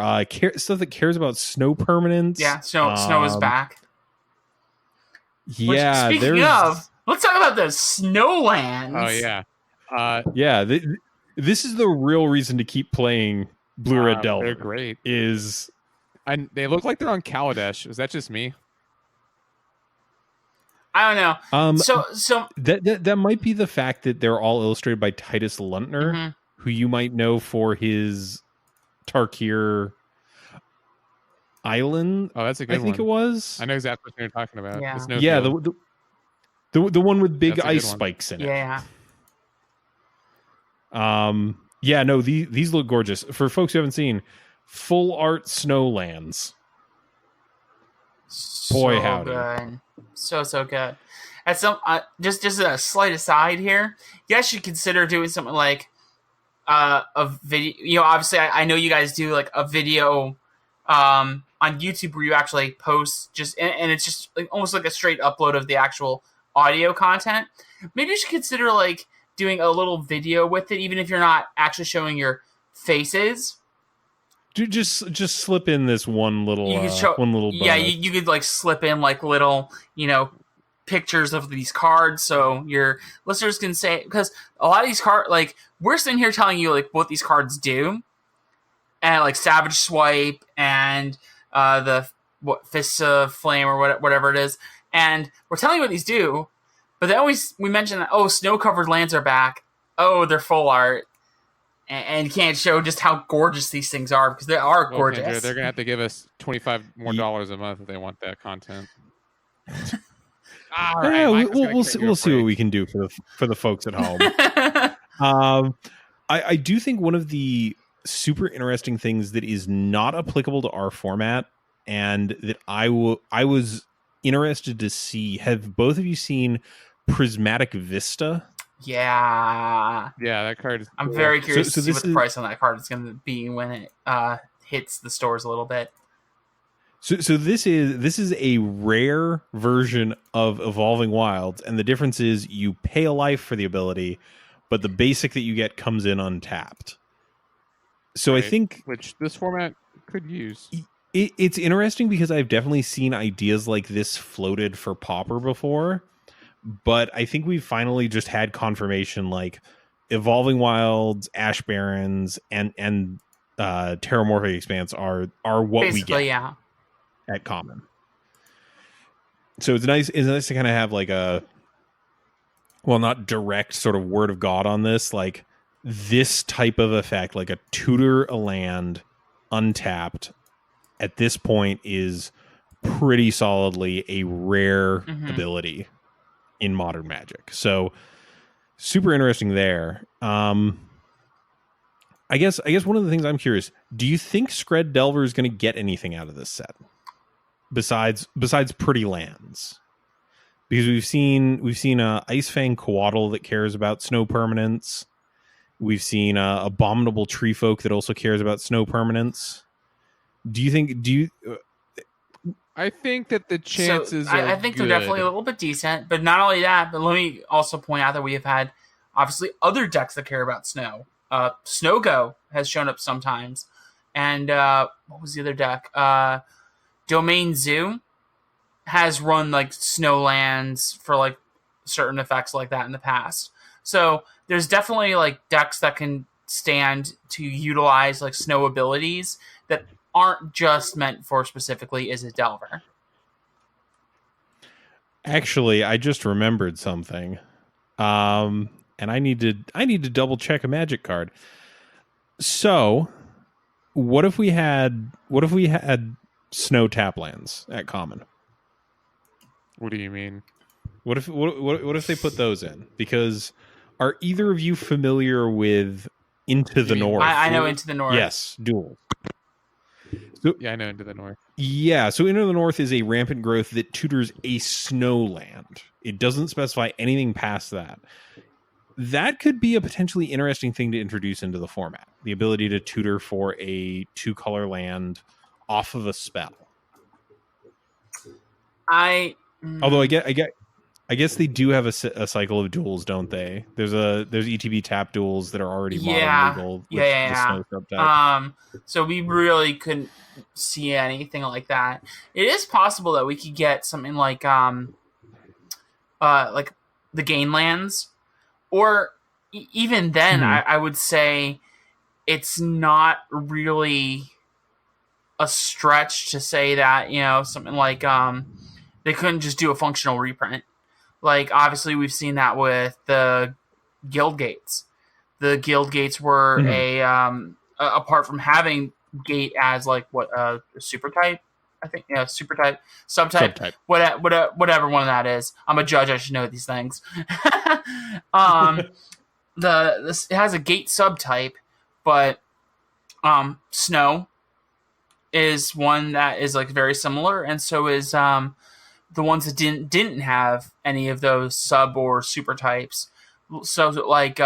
Stuff that cares about snow permanence. Yeah, snow is back. Yeah, Which, speaking of, let's talk about the Snowlands. Oh yeah. Yeah, this is the real reason to keep playing Blue Red Delver. They're great. And they look like they're on Kaladesh. Is that just me? I don't know. So that might be the fact that they're all illustrated by Titus Luntner, who you might know for his Tarkir Island. Oh, that's a good one. I think it was. I know exactly what you're talking about. Yeah. The one with big That's a ice good one. spikes in it. yeah. Yeah, no, these look gorgeous. For folks who haven't seen, full art Snowlands. Boy, So howdy. good. So good. At some just a slight aside here, you guys should consider doing something like a video. You know, obviously, I know you guys do like a video on YouTube where you actually post and it's just like almost like a straight upload of the actual audio content. Maybe you should consider like doing a little video with it, even if you're not actually showing your faces. Dude, just slip in this one little bonus. Yeah, you could like slip in like little, you know, pictures of these cards so your listeners can say, because a lot of these cards, like we're sitting here telling you like what these cards do, and like Savage Swipe and the Fists of Flame or whatever it is, and we're telling you what these do, but then we mention that snow covered lands are back, they're full art. And you can't show just how gorgeous these things are because they are gorgeous. Kendra, they're gonna have to give us $25 more a month if they want that content. All right, we'll see what we can do for the folks at home. I do think one of the super interesting things that is not applicable to our format, and that I was interested to see. Have both of you seen Prismatic Vista? Yeah. Yeah, that card is I'm cool. very curious So to see this what the is- price on that card is going to be when it hits the stores a little bit. So this is a rare version of Evolving Wilds, and the difference is you pay a life for the ability, but the basic that you get comes in untapped. So Right. I think which this format could use. it's interesting because I've definitely seen ideas like this floated for Pauper before, but I think we've finally just had confirmation like Evolving Wilds, Ash Barrens, and Terramorphic Expanse are what Basically, we get yeah. at Common. So it's nice to kind of have like a, well, not direct sort of word of God on this, like this type of effect, like a tutor a land untapped at this point is pretty solidly a rare ability in Modern Magic. So super interesting there. I guess one of the things I'm curious, do you think Skred Delver is going to get anything out of this set besides pretty lands? Because we've seen a Icefang Coatl that cares about snow permanence. We've seen Abominable Tree Folk that also cares about snow permanence. I think that the chances are I think good. they're definitely a little bit decent, but not only that, but let me also point out that we have had obviously other decks that care about snow. Snow Go has shown up sometimes, and what was the other deck? Domain Zoo has run like snowlands for like certain effects like that in the past. So there's definitely like decks that can stand to utilize like snow abilities that aren't just meant for specifically Izzet Delver. Actually, I just remembered something. And I need to double check a Magic card. So, what if we had snow tap lands at Common? What do you mean? What if they put those in? Because are either of you familiar with Into the North? I know Into the North. Yes, duel. So, Yeah, I know Into the North. yeah, so Into the North is a rampant growth that tutors a snow land. It doesn't specify anything past that. That could be a potentially interesting thing to introduce into the format. The ability to tutor for a 2-color land off of a spell. Although I guess they do have a cycle of duels, don't they? There's ETB tap duels that are already modern legal with the snow subtype. So we really couldn't see anything like that. It is possible that we could get something like the Gainlands, or even then, I would say it's not really a stretch to say that something like they couldn't just do a functional reprint. Like, obviously, we've seen that with the Guild Gates. The Guild Gates were apart from having Gate as, like, a super type, I think, super type, subtype. Whatever one that is. I'm a judge, I should know these things. It has a Gate subtype, but Snow is one that is, like, very similar, and so is the ones that didn't have any of those sub or super types. So like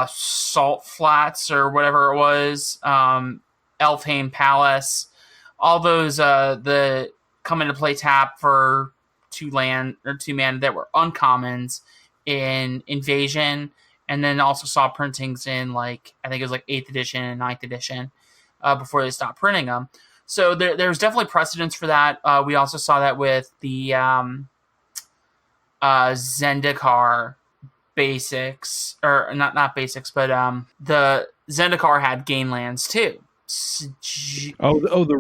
Salt Flats or whatever it was, Elfheim Palace, all those the come into play tap for 2 mana that were uncommons in Invasion, and then also saw printings in like I think it was like 8th edition and 9th edition before they stopped printing them. So there's definitely precedence for that. We also saw that with the Zendikar basics, or not basics, but the Zendikar had Gainlands too. The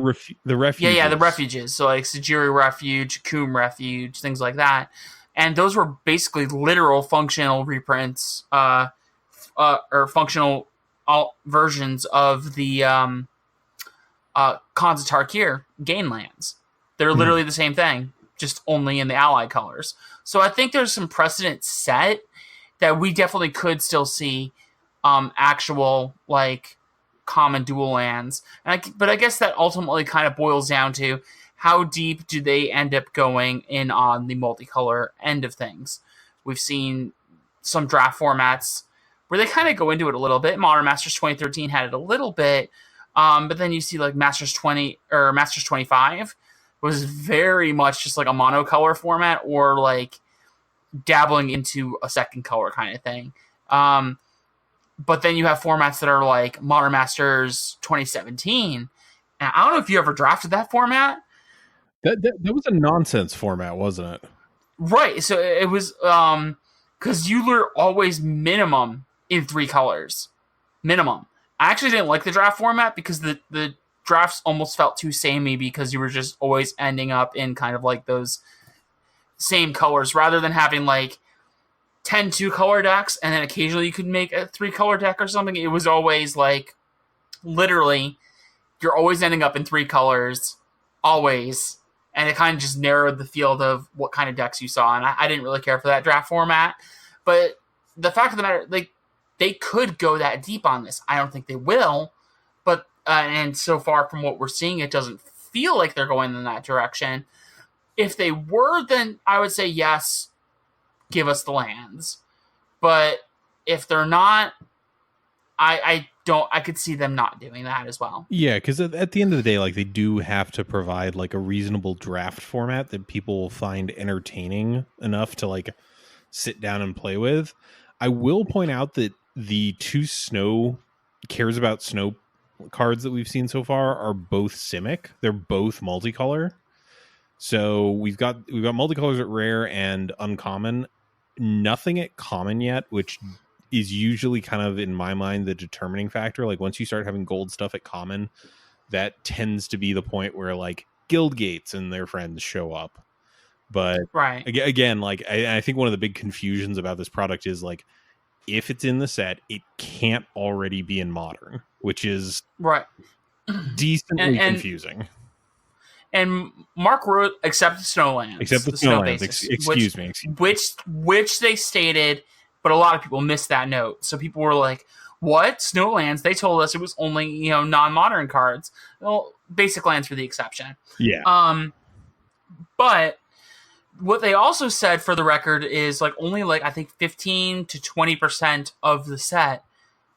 refuges. Yeah, the refuges. So like Sejiri Refuge, Coombe Refuge, things like that. And those were basically literal functional reprints, or functional versions of the Khans of Tarkir Gainlands. They're literally the same thing, just only in the ally colors. So I think there's some precedent set that we definitely could still see actual like common dual lands. But I guess that ultimately kind of boils down to how deep do they end up going in on the multicolor end of things? We've seen some draft formats where they kind of go into it a little bit. Modern Masters 2013 had it a little bit, but then you see like Masters 20 or Masters 25 was very much just like a monocolor format or like dabbling into a second color kind of thing. But then you have formats that are like Modern Masters 2017. And I don't know if you ever drafted that format. That was a nonsense format, wasn't it? Right. So it was because you were always minimum in 3 colors. Minimum. I actually didn't like the draft format because the drafts almost felt too samey because you were just always ending up in kind of like those same colors rather than having like 10 2-color decks and then occasionally you could make a 3-color deck or something. It was always like literally you're always ending up in 3 colors, always. And it kind of just narrowed the field of what kind of decks you saw. And I didn't really care for that draft format. But the fact of the matter, like, they could go that deep on this. I don't think they will. But, and so far from what we're seeing, it doesn't feel like they're going in that direction. If they were, then I would say, yes, give us the lands. But if they're not, I could see them not doing that as well. Yeah, because at the end of the day, like, they do have to provide like a reasonable draft format that people will find entertaining enough to like sit down and play with. I will point out that the 2 snow cares about snow cards that we've seen so far are both Simic. They're both multicolor. So we've got multicolors at rare and uncommon. Nothing at common yet, which is usually kind of, in my mind, the determining factor. Like, once you start having gold stuff at common, that tends to be the point where like Guildgates and their friends show up. But right. Again, like I think one of the big confusions about this product is like, if it's in the set, it can't already be in modern, which is right decently confusing. And Mark wrote except the Snowlands. Except the Snowlands. Excuse me. Which they stated, but a lot of people missed that note. So people were like, what? Snowlands? They told us it was only, non-modern cards. Well, basic lands for the exception. Yeah. But what they also said, for the record, is like only like I think 15 to 20% of the set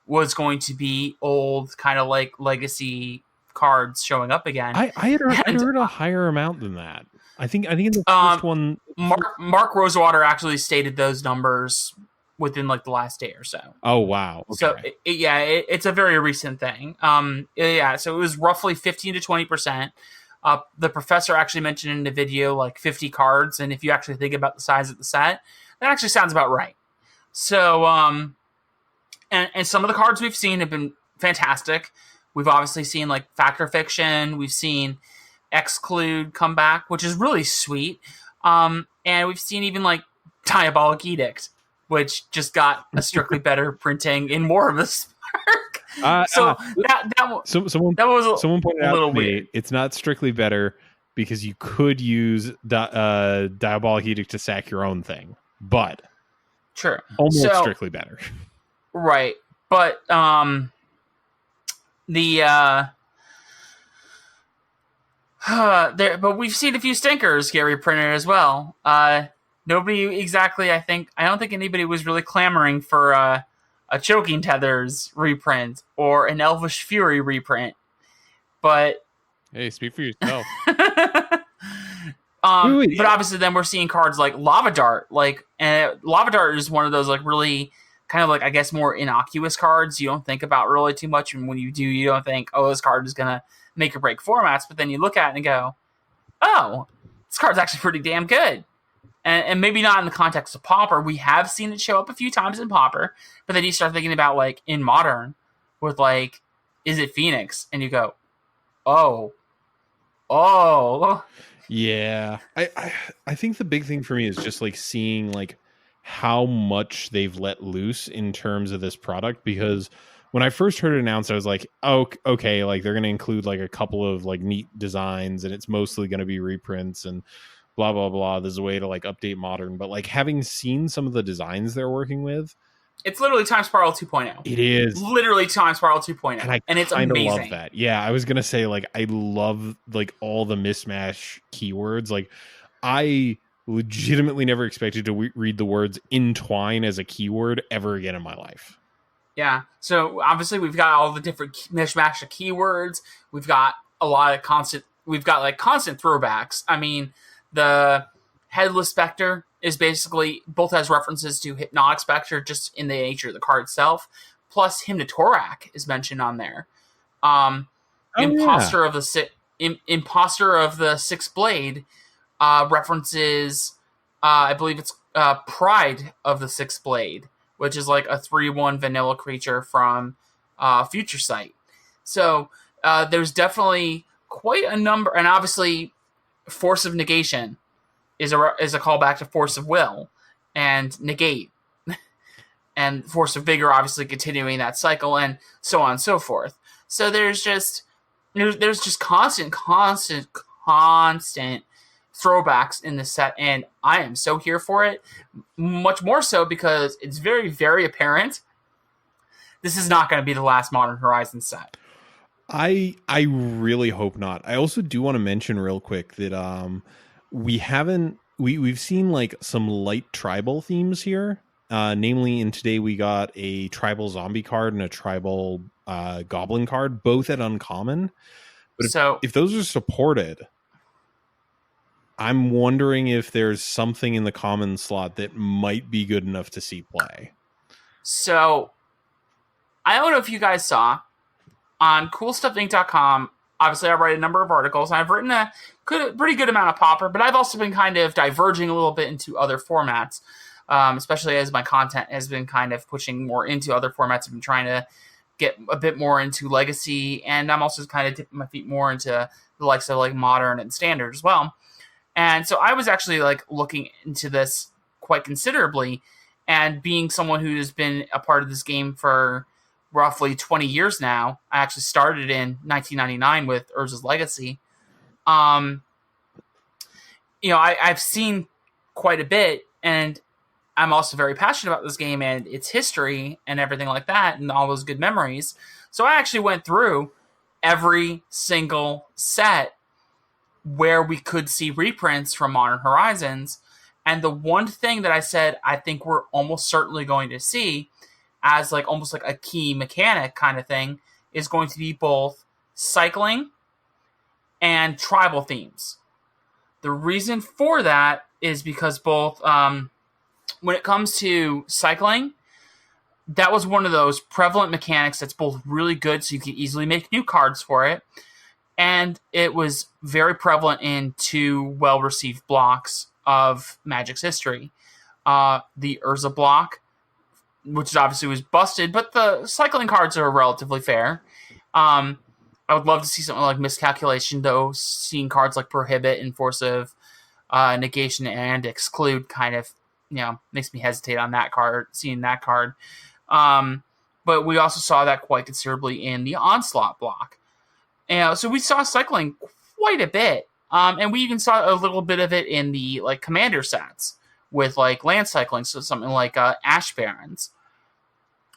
was going to be old, kind of like legacy cards showing up again. I had heard a higher amount than that. I think in the first one, Mark Rosewater actually stated those numbers within like the last day or so. Oh wow! Okay. So it's a very recent thing. So it was roughly 15 to 20%. The professor actually mentioned in the video like 50 cards, and if you actually think about the size of the set, that actually sounds about right. So and some of the cards we've seen have been fantastic. We've obviously seen like Factor Fiction. We've seen Exclude come back, which is really sweet. And we've seen even like Diabolic Edict, which just got a strictly better printing in more of the spark. Someone pointed out little to me, weird. It's not strictly better because you could use Diabolic Edict to sack your own thing, but sure, almost strictly better. Right, but but we've seen a few stinkers get reprinted as well. Nobody exactly, I don't think anybody was really clamoring for a Choking Tethers reprint or an Elvish Fury reprint. But hey, speak for yourself. But obviously then we're seeing cards like Lava Dart. And Lava Dart is one of those like really kind of like, I guess, more innocuous cards you don't think about really too much. And when you do, you don't think, oh, this card is going to make or break formats. But then you look at it and go, oh, this card's actually pretty damn good. And maybe not in the context of Pauper. We have seen it show up a few times in Pauper. But then you start thinking about, like, in Modern with, like, is it Phoenix? And you go, oh. Yeah. I think the big thing for me is just, like, seeing, like, how much they've let loose in terms of this product. Because when I first heard it announced, I was like, oh, okay, like, they're going to include, like, a couple of, like, neat designs. And it's mostly going to be reprints and blah blah blah. There's a way to like update Modern, but like having seen some of the designs they're working with, It's literally Time Spiral 2.0. It is. Literally Time Spiral 2.0. And I it's kind of amazing. love that. Yeah, I was going to say, like, I love, like, all the mismatch keywords. Like, I legitimately never expected to read the words entwine as a keyword ever again in my life. Yeah. So, obviously, we've got all the different mishmash of keywords. We've got a lot of constant throwbacks. I mean, the Headless Spectre is basically both has references to Hypnotic Spectre just in the nature of the card itself. Plus, Hymnotorak is mentioned on there. Imposter of the Sixth Blade references, I believe it's Pride of the Sixth Blade, which is like a 3/1 vanilla creature from Future Sight. So there's definitely quite a number, and obviously, Force of Negation is a callback to Force of Will and Negate, and Force of Vigor, obviously continuing that cycle, and so on and so forth. So there's just constant throwbacks in the set, and I am so here for it. Much more so because it's very, very apparent this is not going to be the last Modern Horizons set. I really hope not. I also do want to mention real quick that we've seen like some light tribal themes here. Namely, in today we got a tribal zombie card and a tribal goblin card, both at uncommon. But if those are supported, I'm wondering if there's something in the common slot that might be good enough to see play. So I don't know if you guys saw on CoolStuffInc.com. Obviously, I write a number of articles, and I've written a pretty good amount of Pauper, but I've also been kind of diverging a little bit into other formats, especially as my content has been kind of pushing more into other formats. I've been trying to get a bit more into Legacy, and I'm also kind of dipping my feet more into the likes of like Modern and Standard as well. And so I was actually like looking into this quite considerably, and being someone who has been a part of this game for roughly 20 years now. I actually started in 1999 with Urza's Legacy. I've seen quite a bit, and I'm also very passionate about this game and its history and everything like that and all those good memories. So I actually went through every single set where we could see reprints from Modern Horizons. And the one thing that I said I think we're almost certainly going to see as like almost like a key mechanic kind of thing is going to be both cycling and tribal themes. The reason for that is because both when it comes to cycling, that was one of those prevalent mechanics that's both really good, so you can easily make new cards for it, and it was very prevalent in two well-received blocks of Magic's history. The Urza block, which obviously was busted, but the cycling cards are relatively fair. I would love to see something like Miscalculation, though. Seeing cards like Prohibit and Force of Negation and Exclude kind of, makes me hesitate on that card, seeing that card. But we also saw that quite considerably in the Onslaught block. So we saw cycling quite a bit. And we even saw a little bit of it in the like Commander sets with like land cycling, so something like Ash Barons,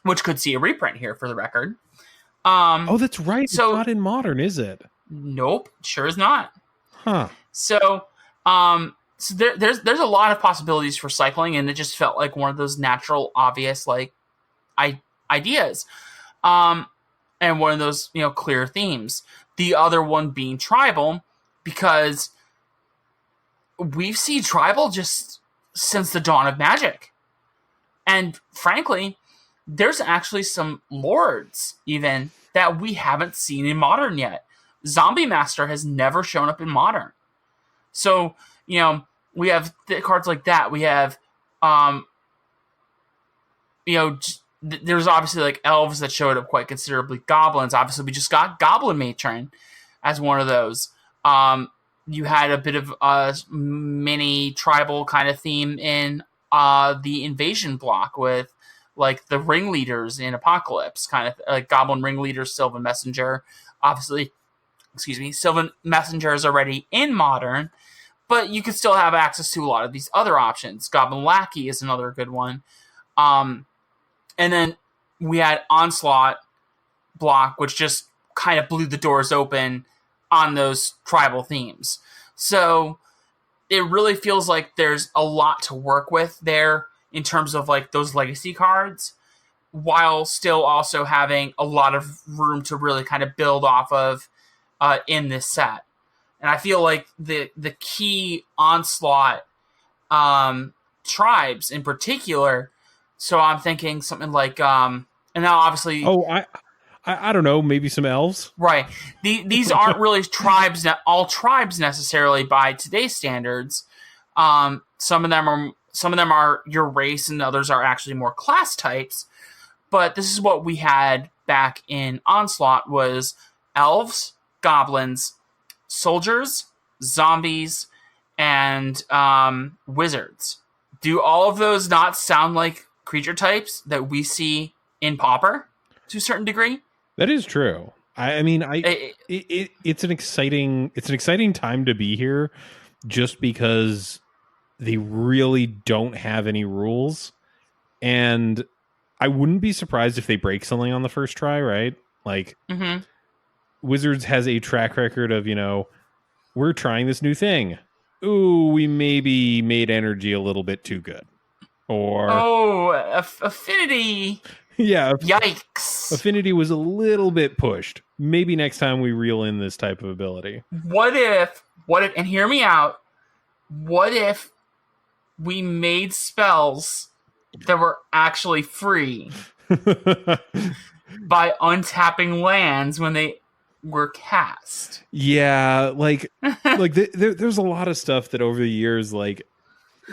which could see a reprint here for the record. That's right. So, it's not in Modern, is it? Nope, sure is not. Huh. So there's a lot of possibilities for cycling, and it just felt like one of those natural, obvious like ideas, and one of those clear themes. The other one being tribal, because we've seen tribal just since the dawn of Magic, and frankly, there's actually some lords even that we haven't seen in Modern yet. Zombie Master has never shown up in Modern. So, we have cards like that. We have, there's obviously like elves that showed up quite considerably. Goblins, obviously, we just got Goblin Matron as one of those. You had a bit of a mini tribal kind of theme in the Invasion block with like the ringleaders in Apocalypse, kind of like Goblin ringleaders, Sylvan Messenger. Obviously, Sylvan Messenger is already in Modern, but you could still have access to a lot of these other options. Goblin Lackey is another good one. And And then we had Onslaught block, which just kind of blew the doors open on those tribal themes. So it really feels like there's a lot to work with there in terms of like those legacy cards, while still also having a lot of room to really kind of build off of in this set. And I feel like the key Onslaught tribes in particular, so I'm thinking something like and now obviously I don't know, maybe some elves, right, these aren't really tribes, all tribes necessarily by today's standards. Some of them are your race and others are actually more class types, but this is what we had back in Onslaught was elves, goblins, soldiers, zombies, and wizards. Do all of those not sound like creature types that we see in Pauper to a certain degree? That is true. It's an exciting time to be here, just because they really don't have any rules, and I wouldn't be surprised if they break something on the first try. Right? Like Wizards has a track record of, we're trying this new thing. Ooh, we maybe made energy a little bit too good, or affinity. Yeah. Yikes. Affinity was a little bit pushed. Maybe next time we reel in this type of ability. What if, and hear me out, what if we made spells that were actually free by untapping lands when they were cast? Yeah, there's a lot of stuff that over the years,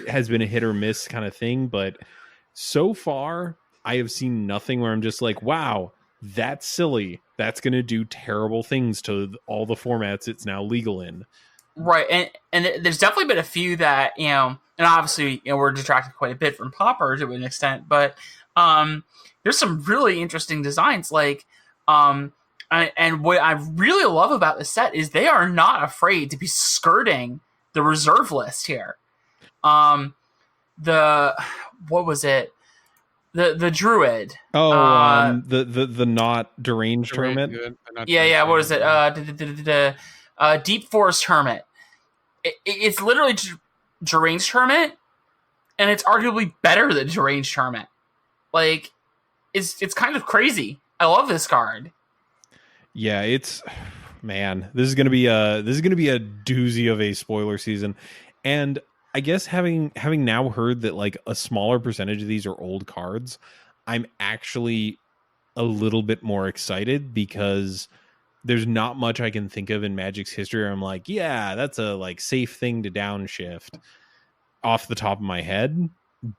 has been a hit or miss kind of thing, but so far, I have seen nothing where I'm just like, wow, that's silly. That's going to do terrible things to all the formats it's now legal in. Right. And there's definitely been a few that, and obviously, we're detracted quite a bit from Pauper to an extent, but there's some really interesting designs. And what I really love about the set is they are not afraid to be skirting the reserve list here. What was it? The druid. The not deranged hermit. Yeah. What is it? Deep forest hermit. It's literally deranged hermit, and it's arguably better than deranged hermit. It's kind of crazy. I love this card. Yeah, this is gonna be a doozy of a spoiler season, and I guess having now heard that a smaller percentage of these are old cards, I'm actually a little bit more excited because there's not much I can think of in Magic's history where I'm like, yeah, that's a safe thing to downshift off the top of my head.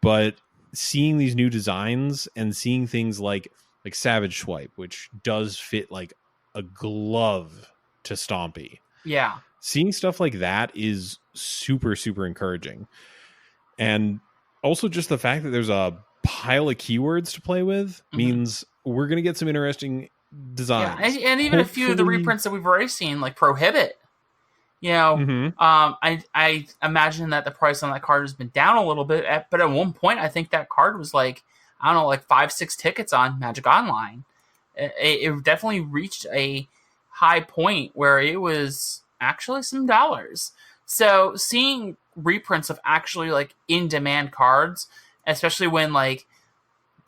But seeing these new designs and seeing things like Savage Swipe, which does fit like a glove to Stompy. Yeah. Seeing stuff like that is super, super encouraging. And also just the fact that there's a pile of keywords to play with means we're going to get some interesting designs. Yeah, and even a few of the reprints that we've already seen, like Prohibit. I imagine that the price on that card has been down a little bit, but at one point I think that card was 5-6 tickets on Magic Online. It definitely reached a high point where it was actually some dollars. So seeing reprints of actually in demand cards, especially when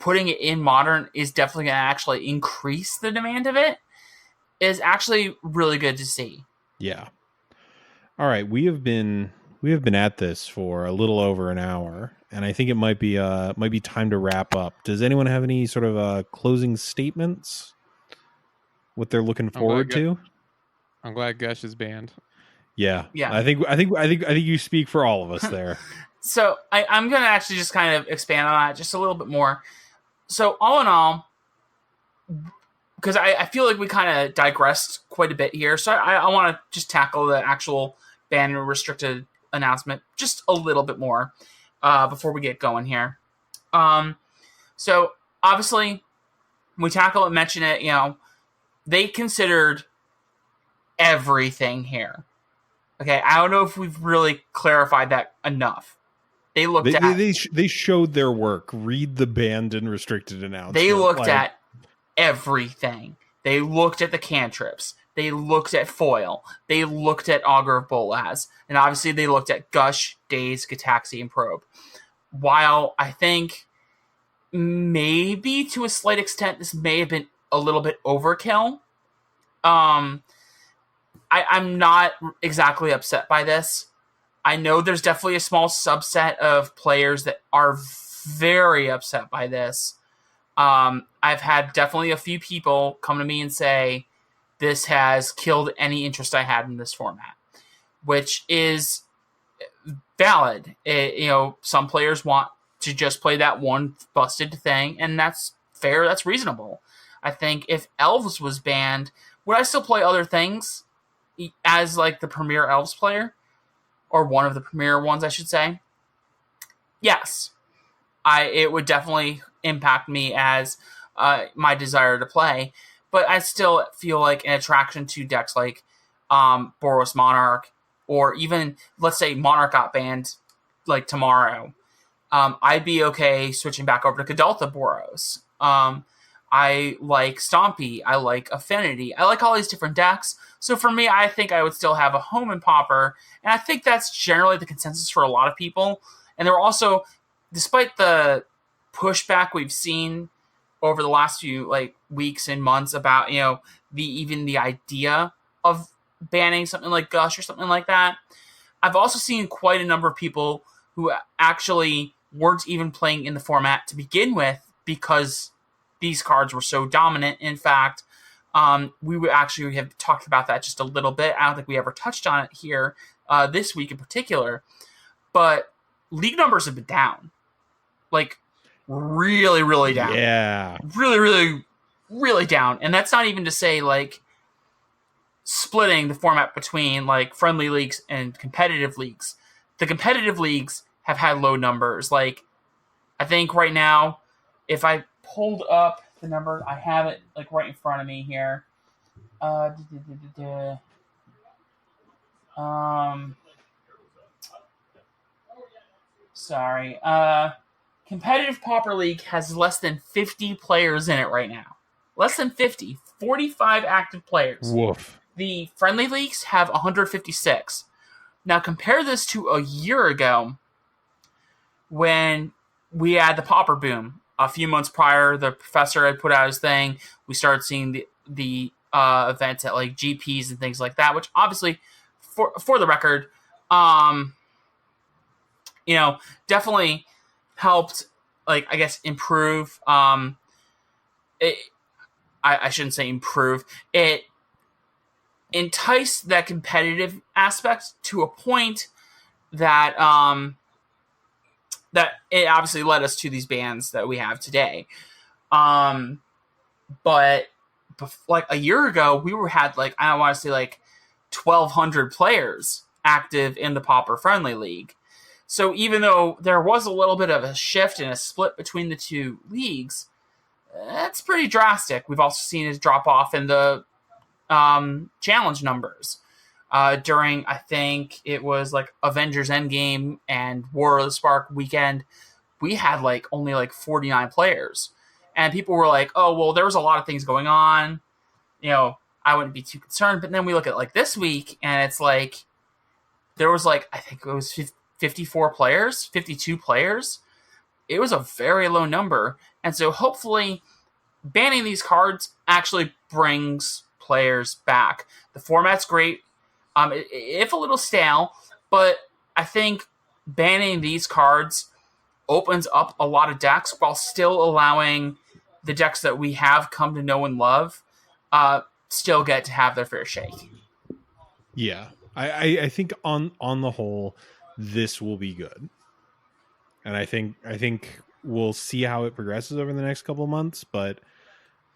putting it in Modern is definitely going to actually increase the demand of it, is actually really good to see. Yeah. All right, we have been at this for a little over an hour, and I think it might be time to wrap up. Does anyone have any sort of closing statements? What they're looking forward to? I'm glad Gush is banned. Yeah. I think you speak for all of us there. So I'm going to actually just kind of expand on that just a little bit more. So all in all, because I feel like we kind of digressed quite a bit here, so I want to just tackle the actual ban and restricted announcement just a little bit more before we get going here. So obviously, we tackle it, mention it. They considered everything here. Okay, I don't know if we've really clarified that enough. They looked at they showed their work. Read the banned and restricted announcement. They looked at everything. They looked at the cantrips. They looked at foil. They looked at Augur of Bolaz. And obviously they looked at Gush, Daze, Gataxi, and Probe. While I think maybe to a slight extent this may have been a little bit overkill, I'm not exactly upset by this. I know there's definitely a small subset of players that are very upset by this. I've had definitely a few people come to me and say this has killed any interest I had in this format, which is valid. Some players want to just play that one busted thing, and that's fair. That's reasonable. I think if Elves was banned, would I still play other things as like the premier Elves player? Or one of the premier ones, I should say. Yes. It would definitely impact me as my desire to play. But I still feel like an attraction to decks like Boros Monarch, or even, let's say, Monarch got banned like tomorrow. I'd be okay switching back over to Kadaltha Boros. I like Stompy. I like Affinity. I like all these different decks. So for me, I think I would still have a home in Pauper. And I think that's generally the consensus for a lot of people. And there were also, despite the pushback we've seen over the last few weeks and months about, the idea of banning something like Gush or something like that, I've also seen quite a number of people who actually weren't even playing in the format to begin with because these cards were so dominant. In fact, we would actually have talked about that just a little bit. I don't think we ever touched on it here this week in particular. But league numbers have been down. Really, really down. Yeah. Really, really, really down. And that's not even to say, splitting the format between, friendly leagues and competitive leagues. The competitive leagues have had low numbers. I think right now, if I pulled up the number, I have it right in front of me here. Sorry. Competitive Pauper League has less than 50 players in it right now. Less than 50. 45 active players. Woof. The friendly leagues have 156. Now compare this to a year ago when we had the Pauper boom. A few months prior, the professor had put out his thing. We started seeing the events at GPs and things like that, which obviously, for the record, definitely helped, improve. I shouldn't say improve. It enticed that competitive aspect to a point that that it obviously led us to these bans that we have today. But a year ago, we had I want to say 1,200 players active in the Pauper Friendly League. So even though there was a little bit of a shift and a split between the two leagues, that's pretty drastic. We've also seen a drop off in the challenge numbers. During, I think it was Avengers Endgame and War of the Spark weekend, we had only 49 players. And people were like, oh, well, there was a lot of things going on. I wouldn't be too concerned. But then we look at this week, and it's there was I think it was 54 players, 52 players. It was a very low number. And so hopefully banning these cards actually brings players back. The format's great. If a little stale, but I think banning these cards opens up a lot of decks while still allowing the decks that we have come to know and love still get to have their fair shake. Yeah, I think on the whole, this will be good, and I think we'll see how it progresses over the next couple of months. But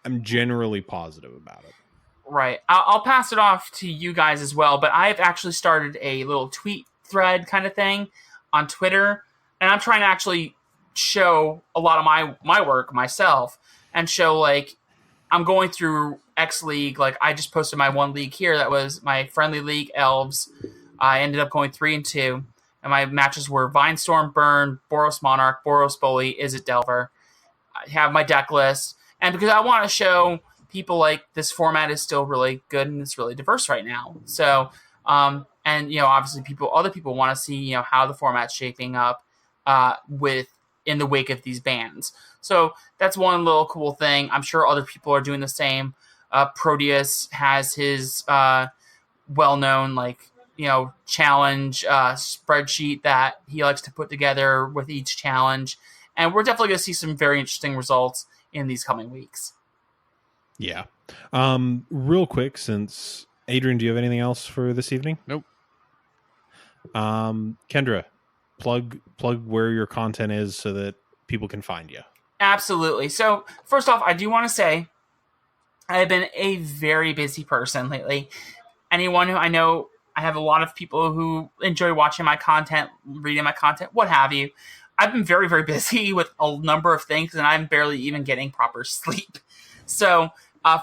I'm generally positive about it. Right. I'll pass it off to you guys as well, but I've actually started a little tweet thread kind of thing on Twitter, and I'm trying to actually show a lot of my work myself and show I'm going through X League. I just posted my one league here that was my friendly league, Elves. I ended up going 3-2. And my matches were Vinestorm, Burn, Boros Monarch, Boros Bully, Izzet Delver. I have my deck list. And because I want to show people like this format is still really good and it's really diverse right now. So, and obviously other people want to see how the format's shaping up in the wake of these bans. So that's one little cool thing. I'm sure other people are doing the same. Proteus has his well-known challenge spreadsheet that he likes to put together with each challenge, and we're definitely going to see some very interesting results in these coming weeks. Yeah. Real quick, since Adrian, do you have anything else for this evening? Nope. Kendra, plug where your content is so that people can find you. Absolutely. So first off, I do want to say I've been a very busy person lately. Anyone who I know, I have a lot of people who enjoy watching my content, reading my content, what have you. I've been very, very busy with a number of things, and I'm barely even getting proper sleep. So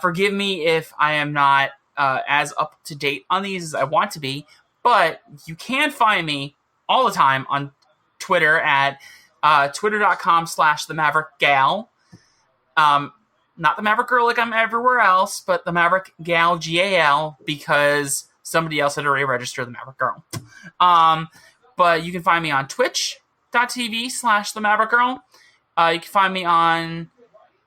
forgive me if I am not as up to date on these as I want to be, but you can find me all the time on Twitter at twitter.com/themaverickgal. Not the Maverick Girl like I'm everywhere else, but the Maverick Gal, Gal, because somebody else had already registered the Maverick Girl. But you can find me on twitch.tv/themaverickgirl. You can find me on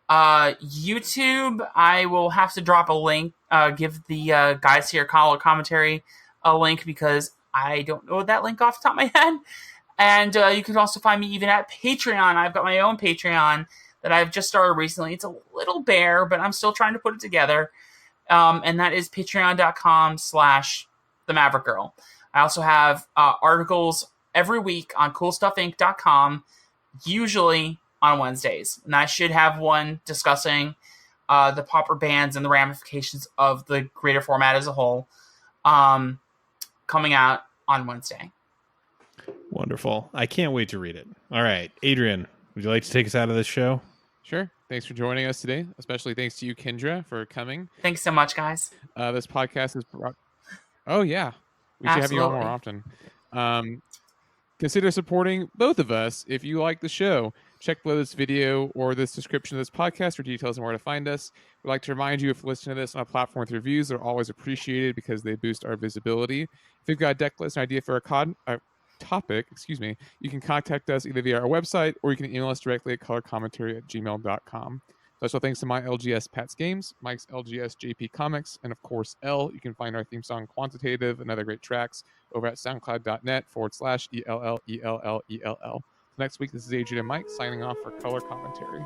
YouTube. I will have to drop a link, give the guys here, Commontary, a link because I don't know that link off the top of my head. And you can also find me even at Patreon. I've got my own Patreon that I've just started recently. It's a little bare, but I'm still trying to put it together. And that is patreon.com/themaverickgirl. I also have articles every week on coolstuffinc.com, usually on Wednesdays. And I should have one discussing the pauper bans and the ramifications of the greater format as a whole coming out on Wednesday. Wonderful. I can't wait to read it. All right. Adrian, would you like to take us out of this show? Sure. Thanks for joining us today. Especially thanks to you, Kendra, for coming. Thanks so much, guys. This podcast is brought... Oh, yeah. We should have you on more often. Consider supporting both of us if you like the show. Check below this video or this description of this podcast for details on where to find us. We'd like to remind you, if you listen to this on a platform with reviews, they're always appreciated because they boost our visibility. If you've got a deck list, an idea for a topic, you can contact us either via our website or you can email us directly at colorcommentary@gmail.com. Special thanks to my LGS Pat's Games, Mike's LGS JP Comics, and of course L. You can find our theme song Quantitative and other great tracks over at soundcloud.net/ELLELLELL. Next week, this is Adrian and Mike signing off for Color Commentary.